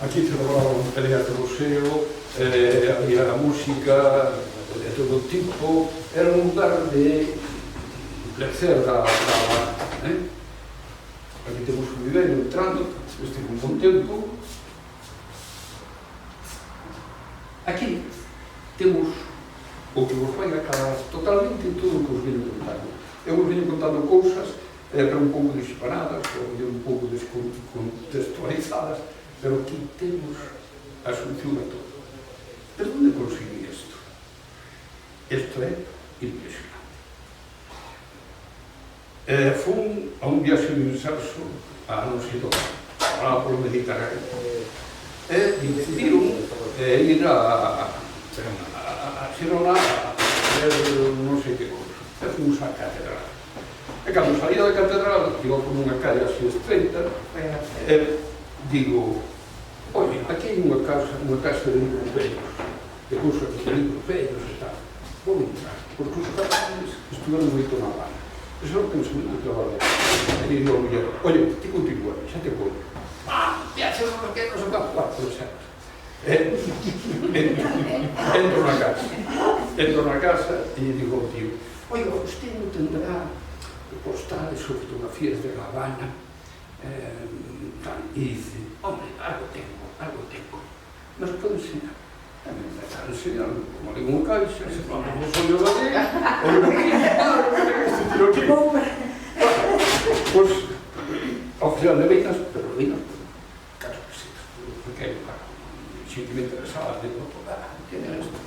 Aquí celebraban peleas de boxeo, había música de todo tipo, era un lugar de placer da Habana. Aquí temos un viveiro entrando, este con bon tempo. Aquí temos o que vos vai acabar totalmente todo o que vos veño contando. Eu vos veño contando cousas pero un pouco disparadas, ou un pouco descontextualizadas, pero aquí temos a solución a todo. Pero onde conseguí isto? Isto é impresionante. Fun a un viaxe de inserso a non sei onde, lá polo Mediterráneo. E decidiron ir a Xirona a ver non sei que cousa. E fomos á catedral. E cando salía da catedral, iba por unha calle así estreita, digo, oi, aquí hai unha casa de libros vellos, de cousas de libros vellos e tal. Vou entrar, porque os catalanes estuveron moito na Habana. Ese era o pensamento que eu valeu. E digo ao mulher, oi, ti continua, xa te coño. Viaxe non que non se va a por certo. Entro na casa e digo ao tío, oiga, usted non tendrá postales ou fotografías de La Habana? E dice, hombre, algo tengo. Mas pode enseñar? E me empezar a enseñar, como digo un caixa, se pronto vos olho da lei, olho aquí, este tiro aquí. Pois, ao final de veinas, pero veinas, caso que sí, porque hai xente me interesaba, digo, tiene esto,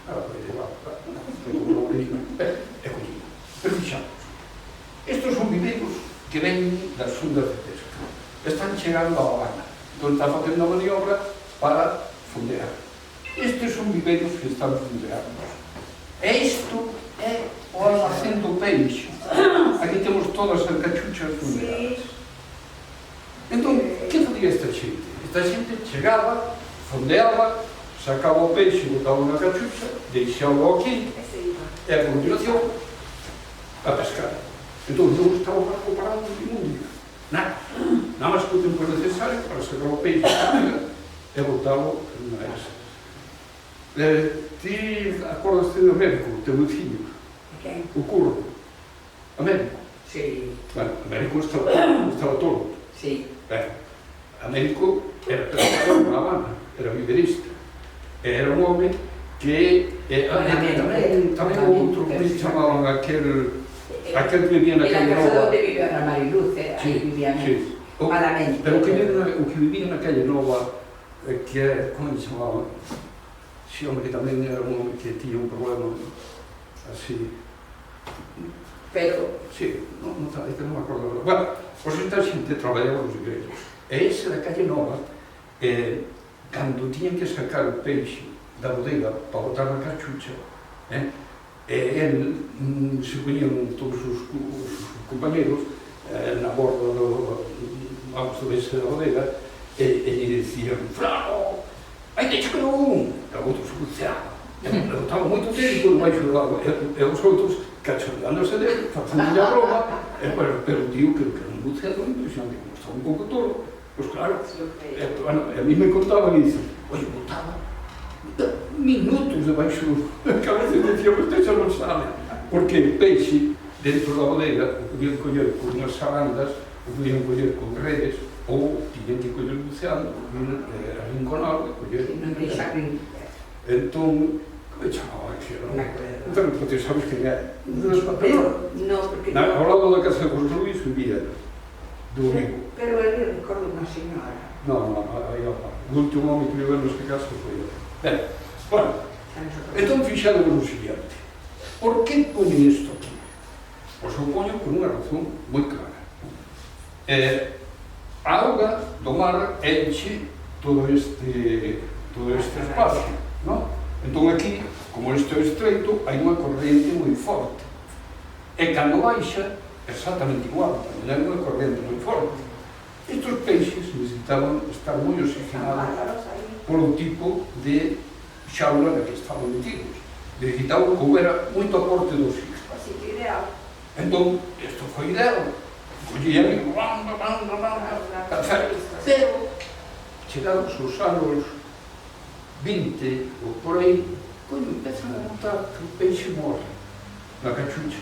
ahora vai llevar, e collí. Pero fixamos, estes son viveiros que ven das fundas de pesca. Están chegando a Habana, donde está facendo a maniobra para fondear. Estes son viveiros que están fondeando. E isto é o almacén do peixe. Aquí temos todas as cachuchas fondeadas. Entón, que facía esta xente? Esta xente chegaba, fondeaba, sacaba o peixe, botaba na cachucha, deixaba aquí, e a continuación a pescar. Entón, non estaba o barco parado ningún día. Nada máis que o tempo necesario para sacar o peixe e botalo na esa. Ti acordaste do médico, o teu veciño? O curro? A médico? Sí. Bueno, a médico estaba todo. Sí. A médico era pescador na Habana, era viverista. Era un home que tamén outro que chamaban aquel que vivía na calle Nova. Onde vivía na Mariluz, aí vivían malamente. Pero o que vivía na calle Nova, que é, como se chamaba? Si, hombre, que tamén era un home que tiña un problema así. Pero... Sí, non me acordo. Bueno, pois esta xente traballaba nos igreos. E ese da calle Nova, cando tiñan que sacar o peixe da bodega para botar na cachucha, el se poñían todos os compañeros na borda do bese da bodega e lle dicían, Flano, aí te chegou un! E o outro se buceaba. E botaba moito tempo debaixo do agua. E os outros cachondándose dele, facendo a broma, pero o tío que era un buceador impresionante, como estaba un pouco tolo, pois claro, a mí me contaban e dicen, oye, botaba minutos debaixo da cabeza e dicía, usted xa non sabe, porque o peixe dentro da bodega o podían coller con unhas sarandas, o podían coller con redes, ou tiñen que coller buceando, arrinconado e coller. Entón, como chamaba aquilo? Me acuerdo. Entón, porque sabes quen é? Pero, no, porque Ao lado da casa de José Luis vivía do Vigo. Pero eu recordo unha señora. Non, aí ao lado. O último home que viveu nesta casa foi eu. Ben, bueno, entón fixado o seguinte. Por que poñen isto aquí? Pois eu poño por unha razón moi clara. A auga do mar enche todo este espacio, non? Entón aquí, como isto é estreito, hai unha corrente moi forte. E cando baixa, exactamente igual, cando hai unha corrente moi forte. Estes peixes necesitaban estar moi oxigenados polo tipo de xaula na que estaban metidos. Necesitaban que houbera moito aporte de oxígeno. Así que ideal. Entón, isto foi ideal. Collían e perfecto. Pero, chegados os anos 20 ou por aí, coño, empezan a notar que o peixe morre na cachucha.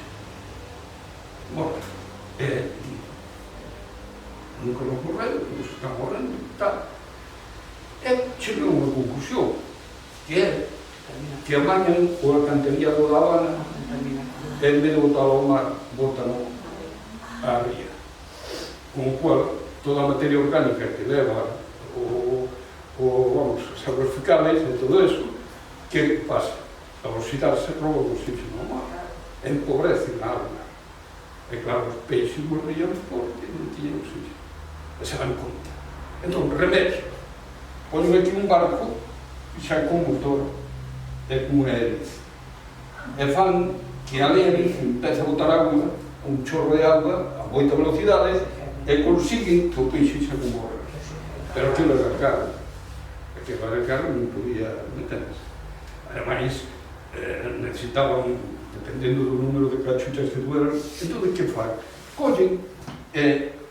Morre. Nunca nos morreu, nos está morrendo, tal. E cheguei a unha conclusión, que é que amañan o alcantarillado da Habana, en vez de botalo ao mar, bótalo á ría. Con o cual, toda a materia orgánica que leva vamos, as aguas fecales e todo eso, que pasa? A oxidarse roba o oxígeno ao mar, empobrece na auga. E claro, os peixes morrían porque non tiñan oxígeno. E se dan conta. Entón, remedio. Ponen aquí un barco, xa con motor, e con unha hélice. E fan que a hélice empeza a botar agua, un chorro de agua, a moita velocidade, e consiguen que o peixe xa non morre. Pero aquilo era caro. Aquilo era caro, non podía meterse. Ademais, necesitaban, dependendo do número de cachuchas que tueran, entón, que fan?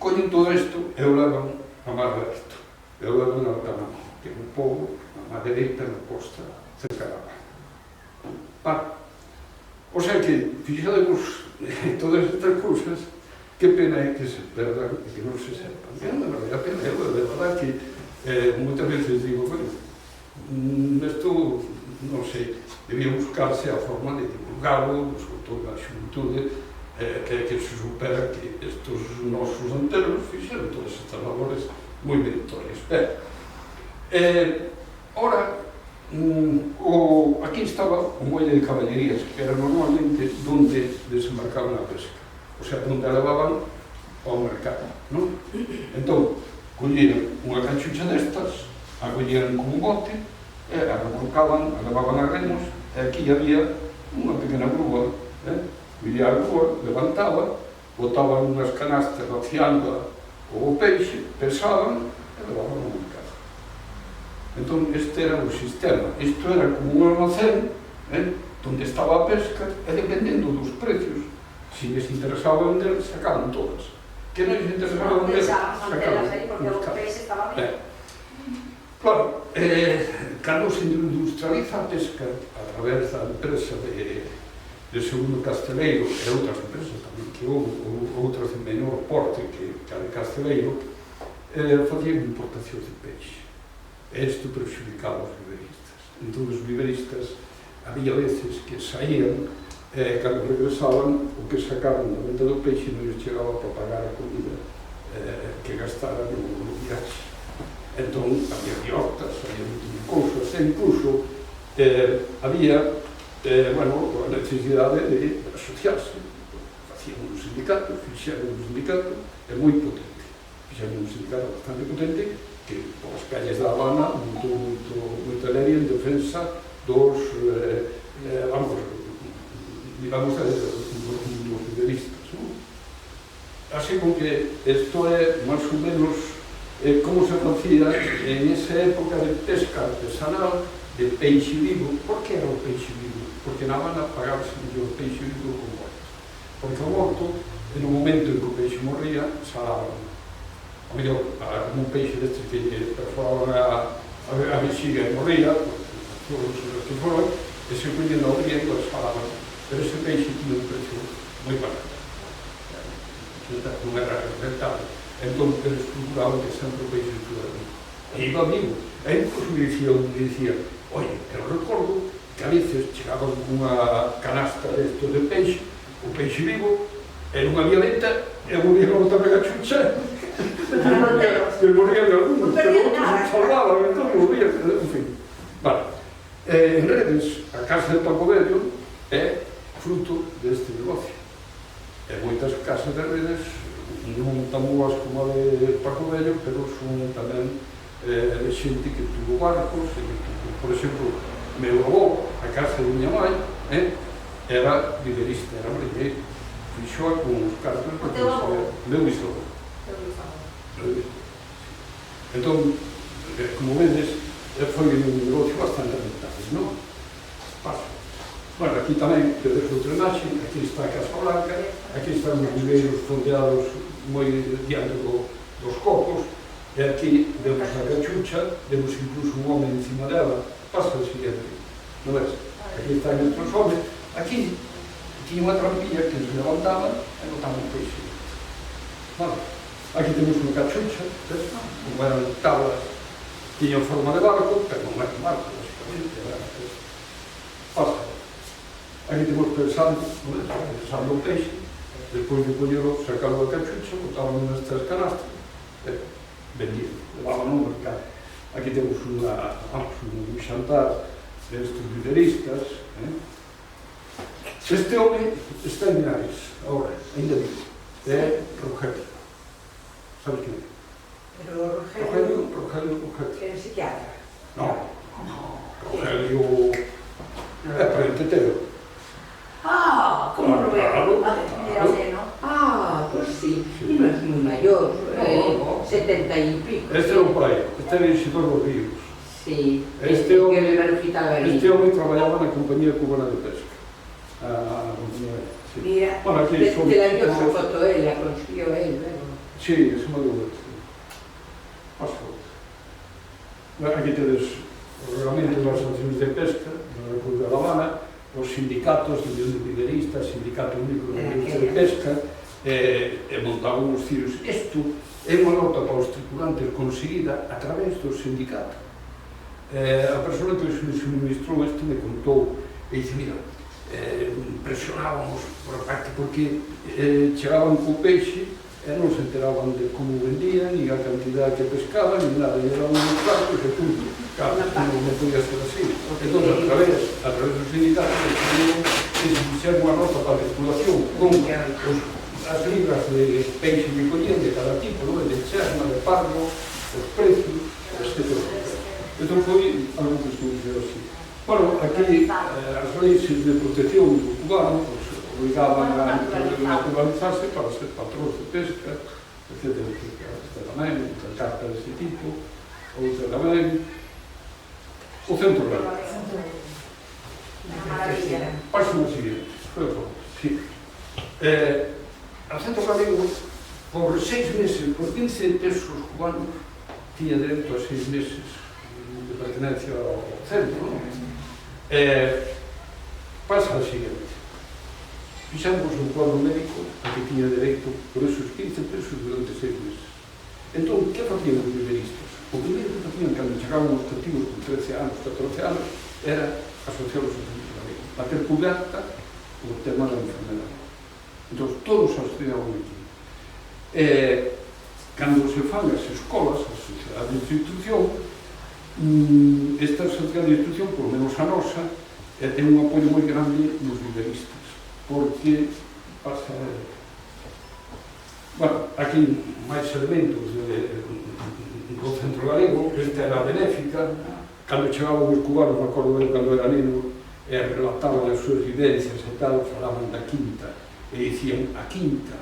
Collen todo isto e o levan a mar aberto. E o levan a Altamamo, que é un pobo, a mar dereita na costa, cerca da mar. O sea que, fixademos todas estas cousas, que pena é que se perdan e que non se sepan. E non me a pena, eu de verdad que moitas veces digo, bueno, isto, non sei, debía buscarse a forma de divulgarlo, sobre todo a xuventude, que se supera que estes nosos anteros fixeron todas estas labores moi meritorias. Ora, aquí estaba o muelle de caballerías, que era normalmente donde desembarcaban a pesca, o sea, donde a levaban ao mercado, non? Entón, collían unha canchucha destas, a collían con un bote, a remolcaban, a levaban a remos, e aquí había unha pequena grúa, viría a grúa, levantaba, botaban unhas canastas vaciando o peixe, pesaban e levaban ao mercado. Entón, este era o sistema. Isto era como un almacén, onde estaba a pesca, e dependendo dos precios, se les interesaba vender, sacaban todas. Que non les interesaba vender, sacaban os casos. Claro, cando se industrializa a pesca a través da empresa de Segundo Casteleiro e outras empresas tamén que houve, outras de menor porte que a de Casteleiro, facían importacións de peixe. E isto perxudicaba os viveristas. Entón, os viveristas había veces que saían e cando regresaban o que sacaban da venta do peixe non lles chegaba para pagar a comida que gastaran no viaxe. Entón, había diortas, había moitas cousas, e incluso había a necesidade de asociarse. Facían un sindicato, fixeron un sindicato, é moi potente. Fixeron un sindicato bastante potente que, polas calles da Habana, moito leria en defensa dos, digamos, dos lideristas. Así que isto é, máis ou menos, como se facía en esa época de pesca artesanal de peixe vivo. Por que era o peixe vivo? Porque na Habana pagábase mellor o peixe vivo que o morto. Porque o morto, no momento en que o peixe morría, salaban. A mellor, un peixe destes que perforaban a vexiga e morría, os que foron, e se collían ao ría e os salaban. Pero ese peixe tiña un precio moi barato. Non era rentable. Entón, eles procuraban que sempre o peixe estuviera vivo. E iba vivo. E incluso me dicía, Oye, eu recordo que a veces chegaban cunha canasta desto de peixe, o peixe vivo, e non había venta, e volvían a botar a chucha, e volvían a algún, pero outros se salvaban, entón volvían, en fin. Vale. En Redes, a casa de Paco Bello é fruto deste negocio. E moitas casas de Redes non tan boas como a de Paco Bello, pero son tamén de xente que tuvo barcos, e que tuvo, por exemplo, meu avó, a casa de miña mãe, era viverista, era mariñeiro, fixoa con os cartos O teu avó? Meu bisavó. Entón, como vedes, foi un negocio bastante rentable, non? Paso. Bueno, aquí tamén tedes outra imaxe, aquí está a Casa Blanca, aquí están os viveiros fondeados moi diante dos cocos, e aquí vemos a cachucha, vemos incluso un home encima dela, pasa o siguiente, non ves? Aquí están outros homes, aquí tiña unha trampilla que se levantaba e botaban o peixe. Vale. Aquí temos unha cachucha, ves? Como eran tablas, tiñan forma de barco, pero non era un barco, basicamente, era pasa. Aquí temos pensando o peixe, despois de collelo, sacalo da cachucha, botaban nestas canastas, vendían, levaban no mercado. Aquí temos un xantar destes viveristas. Este home está en Linares, agora, ainda vivo, é Rogelio. Sabes que é? Pero Rogelio... Rogelio. É psiquiatra? Non. Rogelio... é parentetero. Ah, como non é? Era o seno. Ah, pues sí. E non é moi maior, 70 e pico. Este é o pai, este era Isidoro dos Ríos. Sí, Este home traballaba na Compañía Cubana de Pesca. Sí. Mira, Bueno, aquí te son... la dio esa foto él, la consiguió él, luego. Sí, eso me deu sí. Paso. Aquí tedes o reglamento das sancións de pesca da República de La Habana, os sindicatos de viveristas, sindicato único de viveristas de pesca, e montaban os tiros. Isto é unha nota para os tripulantes conseguida a través do sindicato. A persona que se suministrou isto me contou e dice, mira, presionábamos por a parte porque chegaban co peixe e non se enteraban de como vendían, ni a cantidad que pescaban, ni nada, e eran uns cartos e punto. Claro, non podía ser así. Entón, a través dos sindicatos, se fixeron unha nota para a tripulación con as libras de peixe que collían de cada tipo, de cherna, de pardo, os precios, etc. Entón, foi algo que se dixo así. Bueno, aquí as leis de protección do cubano obligaban a naturalizarse para ser patrón de pesca, etc. Esta tamén, outra carta deste tipo, outra tamén. O Centro Galego. Paso no seguinte, sí. O Centro Galego, por 6 meses, por 15 pesos cubanos, tiña dereito a 6 meses de pertenencia ao centro, non? Pasa a seguinte. Fixamos un cuadro médico a que tiña dereito por esos 15 pesos durante 6 meses. Entón, que facían os viveristas? O primeiro que facían cando chegaban os cativos con 13 anos, 14 anos, era asociados ao Centro Galego, a ter cubierta o tema da enfermedade. Entón, todos asociaban aquí. Cando se fan as escolas, as sociedades de instrucción, esta sociedade de instrucción, por menos a nosa, ten un apoio moi grande nos viveristas, porque pasa... Bueno, aquí máis elementos do Centro Galego, esta era a benéfica, cando chegaban os cubanos, me acordo eu cando era neno, relataban as súas vivencias e tal, falaban da quinta, e dicían, a quinta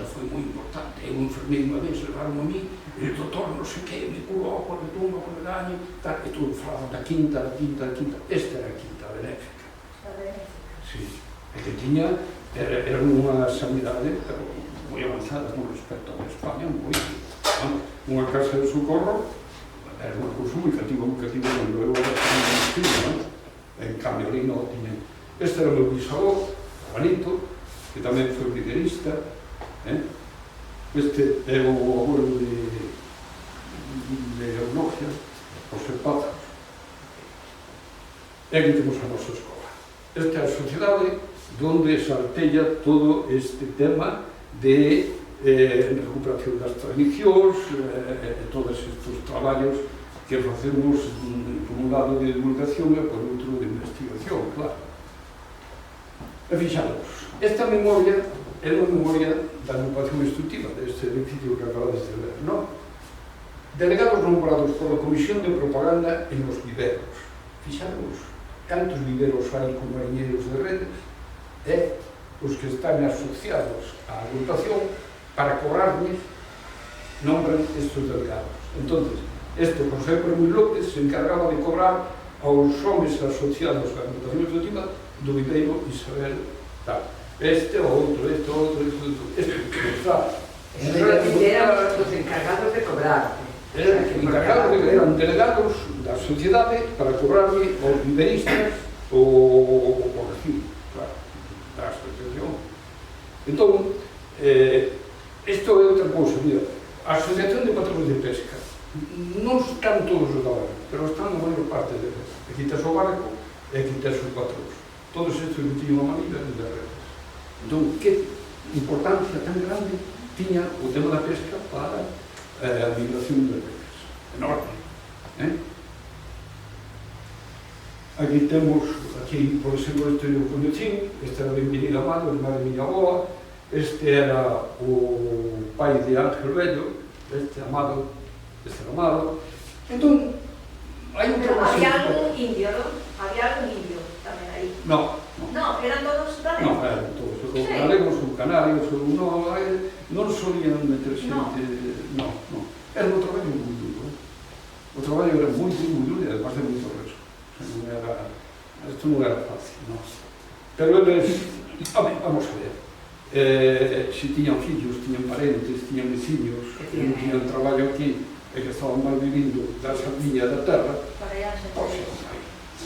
foi moi importante, eu enfermei unha vez, levaron a mí, e o doutor non sei que, me curou por de tumba, por de daño, tal, e todo falaban da quinta, esta era a quinta, a benéfica. Sí, e que tiña, era unha sanidade moi avanzada con respecto a España, moi, unha casa de socorro, era unha cousa moi cativa, cando eu era estudo, en cambio ali non tiña. Este era o meu bisavó, Juanito, que tamén foi viverista, este é o abuelo de Eulogia, José Pazos. E aquí temos a nosa escola. Esta é a sociedade onde se artella todo este tema de recuperación das tradicións, todos estes traballos que facemos por un lado de divulgación e por outro de investigación, claro. E fixamos, esta memoria é unha memoria da agrupación instructiva deste edificio que acabades de ver, non? Delegados nombrados pola Comisión de Propaganda en os viveros. Fixamos cantos viveros hai con mariñeiros de redes e os que están asociados á agrupación para cobrarles nombran estes delegados. Entón, este José Permuy López se encargaba de cobrar aos homes asociados á agrupación instructiva do viveiro Isabel tal. Este ou outro, este ou outro, este que está. Eran os encargados de cobrar. Eran delegados da sociedade para cobrarle aos viveristas o recibo, claro, da asociación. Entón, isto é outra cousa, mira, a Asociación de Patrões de Pesca non están todos os traballos, pero están a maior parte deles. Aquí tes o barco e aquí tes os patróns. Todos estes que tiñan a manila de redes. Entón, que importancia tan grande tiña o tema da pesca para a migración de redes. Enorme. Aquí temos, por exemplo, este eu coñecín, este era Benvenida Amado, irmá de miña avoa, este era o pai de Ángel Bello, este Amado, este era Amado. Entón, hai un trabajo... Había algún indio, non? Había algún indio tamén aí. No, No, eran todos galegos. no, eran todos. Os galegos, os canarios, non solían meter xente... No. Era un traballo moi duro. O traballo era moi duro e además de moito rezo. Isto non era fácil, non? Pero eles, vamos a ver, se tiñan fillos, tiñan parentes, tiñan veciños, que non tiñan traballo aquí e que estaban mal vivindo da sardiña da terra,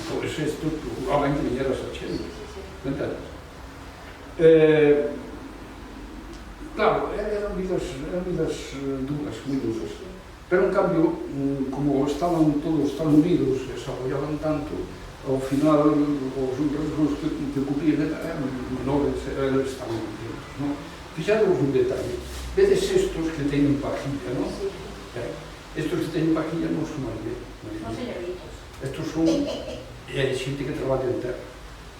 pois isto procuraban que viñeras a xente. Entendes? Claro, eran vidas duras, moi duras. Pero, en cambio, como estaban todos tan unidos e se apoyaban tanto, ao final os riscos que cubrían eran menores, eles estaban contentos, non? Fixaros un detalle. Vedes estos que teñen pajilla, non? Estos que teñen pajilla non son máis Son señoritos. Estos son xente que traballa en terra,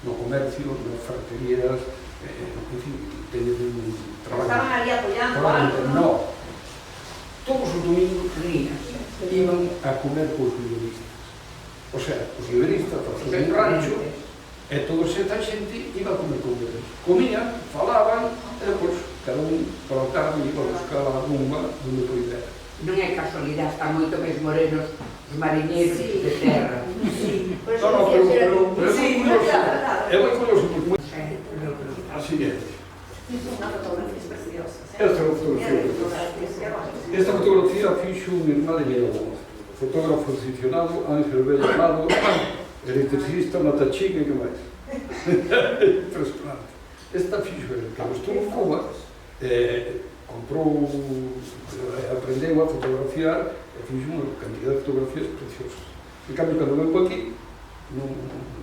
no comercio, nas ferreterías, en fin, teñen un traballo. Estaban ali apoiando algo, non? No. Todos os domingos iban a comer cos viveristas. O sea, os viveristas facían un rancho e toda esta xente iba a comer con eles. Comían, falaban, e depois cada un para a tarde iba a buscar a bomba onde poidera. Non é casualidade, están moito máis morenos os mariñeiros de terra. Sí, por eso No, pero sí, é moi curioso, porque a siguiente. Unha fotografía preciosa. Esta fotografía fixo un irmán de Lleón, fotógrafo aficionado, Ángel Bello Amado, electricista, matachica e que máis. Impresionante. Esta fixo el que estuvo en Cuba, comprou, aprendeu a fotografiar e fixo unha cantidad de fotografías preciosas. En cambio, cando vengo aquí, non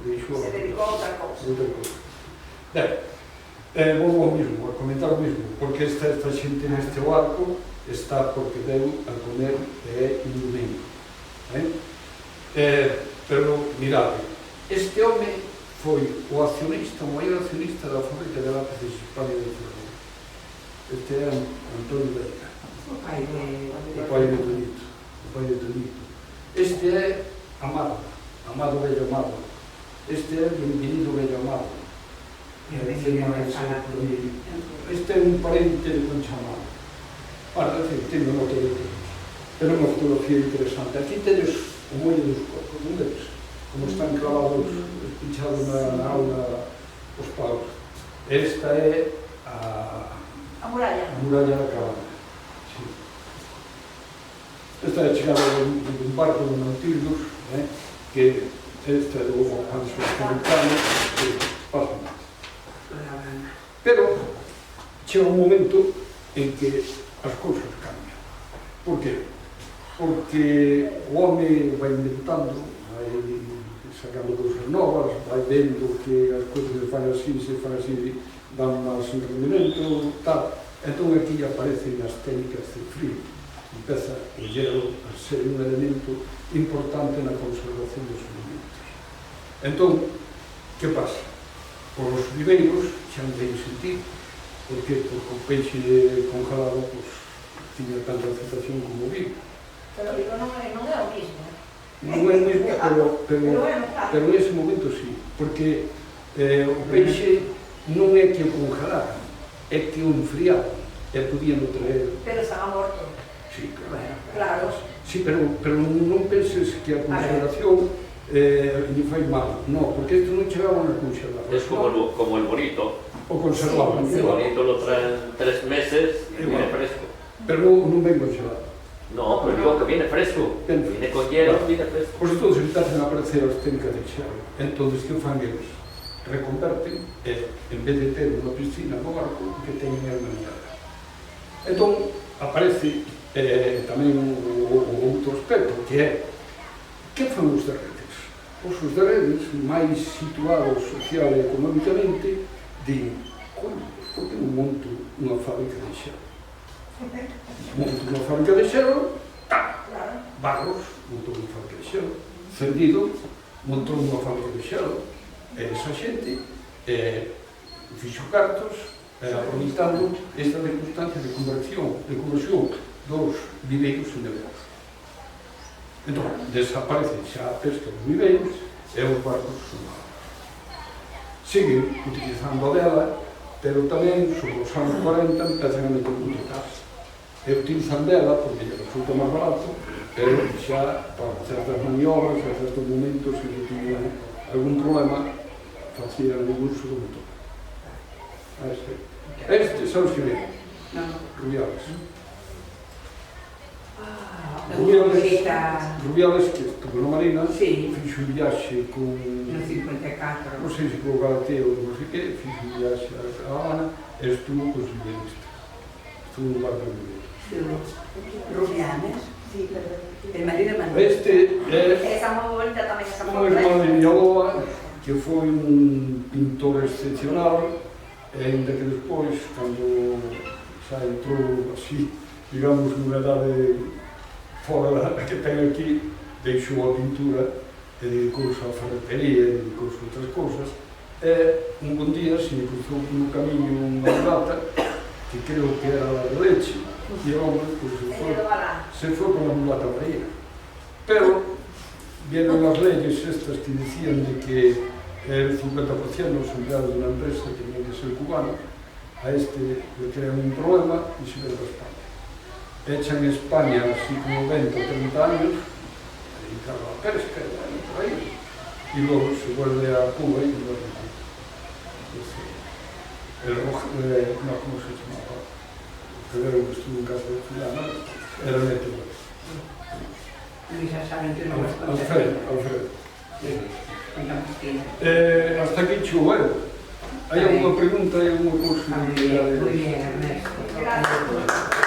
deixou Se dedicou a outra cousa. Volvo ao mismo, a comentar o mismo, porque esta xente neste barco está porque deu a comer un domingo. Pero, mirade, este home foi o accionista, o maior accionista da fábrica de lápices de España de Ferrol. Este é Antonio Vega, O pai de Tonito. Este é Amado Bello Amado. Este é Benvenido Bello Amado. Este é un parente de Conchamado. Para decir, teño nota de todo. Pero unha fotografía interesante. Aquí tedes o mollo dos corpos, non vedes? Como están clavados, pinchados na aula os paus. Esta é a muralla da cabana. Sí. Esta é a chegada dun barco de Nautilus, que esta é do Hans Americano, que pasa máis. Pero chega un momento en que as cousas cambian. Por qué? Porque o home vai inventando, vai sacando cousas novas, vai vendo que as cousas se fan así, dan máis rendimento, tal. Entón aquí aparecen as técnicas de frío. Empeza o hielo a ser un elemento importante na conservación dos alimentos. Entón, que pasa? Os viveiros xa non teñen sentido, porque o peixe congelado tiña tanta aceptación como vivo. Pero digo, non é o mismo. Non é o mesmo, pero nese momento sí, porque o peixe non é que o congelaran, é que o enfriaban, e podían traer. Pero estaba morto. Sí, claro. Claro. Sí, pero non penses que a congelación lle fai mal, no, porque isto non chegaban a congelar. Es como el bonito. O conservaban. El bonito lo traen 3 meses y viene fresco. Pero non ven congelado. No, pero digo que viene fresco. Viene con hielo, viene fresco. Pois entón empezan a aparecer as técnicas de xeo. Entón, que fan eles? Reconverten e, en vez de ter unha piscina no barco, que teñen a humanidade. Entón, aparece tamén o outro aspecto, que é que fan os de redes? Os de redes, máis situados social e económicamente, din, coño, por que non monto unha fábrica de xeo? Monto unha fábrica de xeo, Barros montou unha fábrica de xeo, Cendido montou unha fábrica de xeo, e esa xente fixo cartos aproveitando esta circunstancia de conversión dos viveiros en neveros. Entón, desaparece xa a pesca dos viveiros e os barcos sumados. Siguen utilizando a vela, pero tamén, sobre os anos 40, empezan a meter moito gas. E utilizan vela porque lle resulta máis barato, pero xa para certas maniobras, a certos momentos, se tiñan algún problema, facían o uso do motor. Este, sabes que é? Rubiales. Rubiales, que estuvo na Marina, fixo un viaxe con... No 54. Non sei se con o Galateo ou non sei que, fixo un viaxe a Habana e estuvo con os viveiristas. Estuvo no barco de viveiros. Rubiales. Sí, pero... El marido de Manuel. Este é Esa moi bonita tamén, esa un foto. irmán de Villalobos, que foi un pintor excepcional, e ainda que despois, cando xa entrou así, digamos, nunha idade fora da que ten aquí, deixou a pintura e dedicouse á ferretería e dedicouse a outras cousas, e un bon día se me cruzou no camiño unha mulata que creo que era de leche, e o hombre se foi con a mulata maría. Pero vieron as leyes estas que dicían de que el 50% dos empleados de una empresa tenían que ser cubanos, a este le crean un problema y se ven a España. Echan España así como 20 o 30 años, dedicado a la pesca y por ahí, y luego se vuelve a Cuba y vuelve a Cuba. No, ¿cómo se llamaba? El primero que estuvo en casa de fulana era Neto. Ya saben que no Alfredo. Hasta aquí choveu. Hai alguna pregunta, hai alguna cousa? Muy bien, Ernesto. Gracias.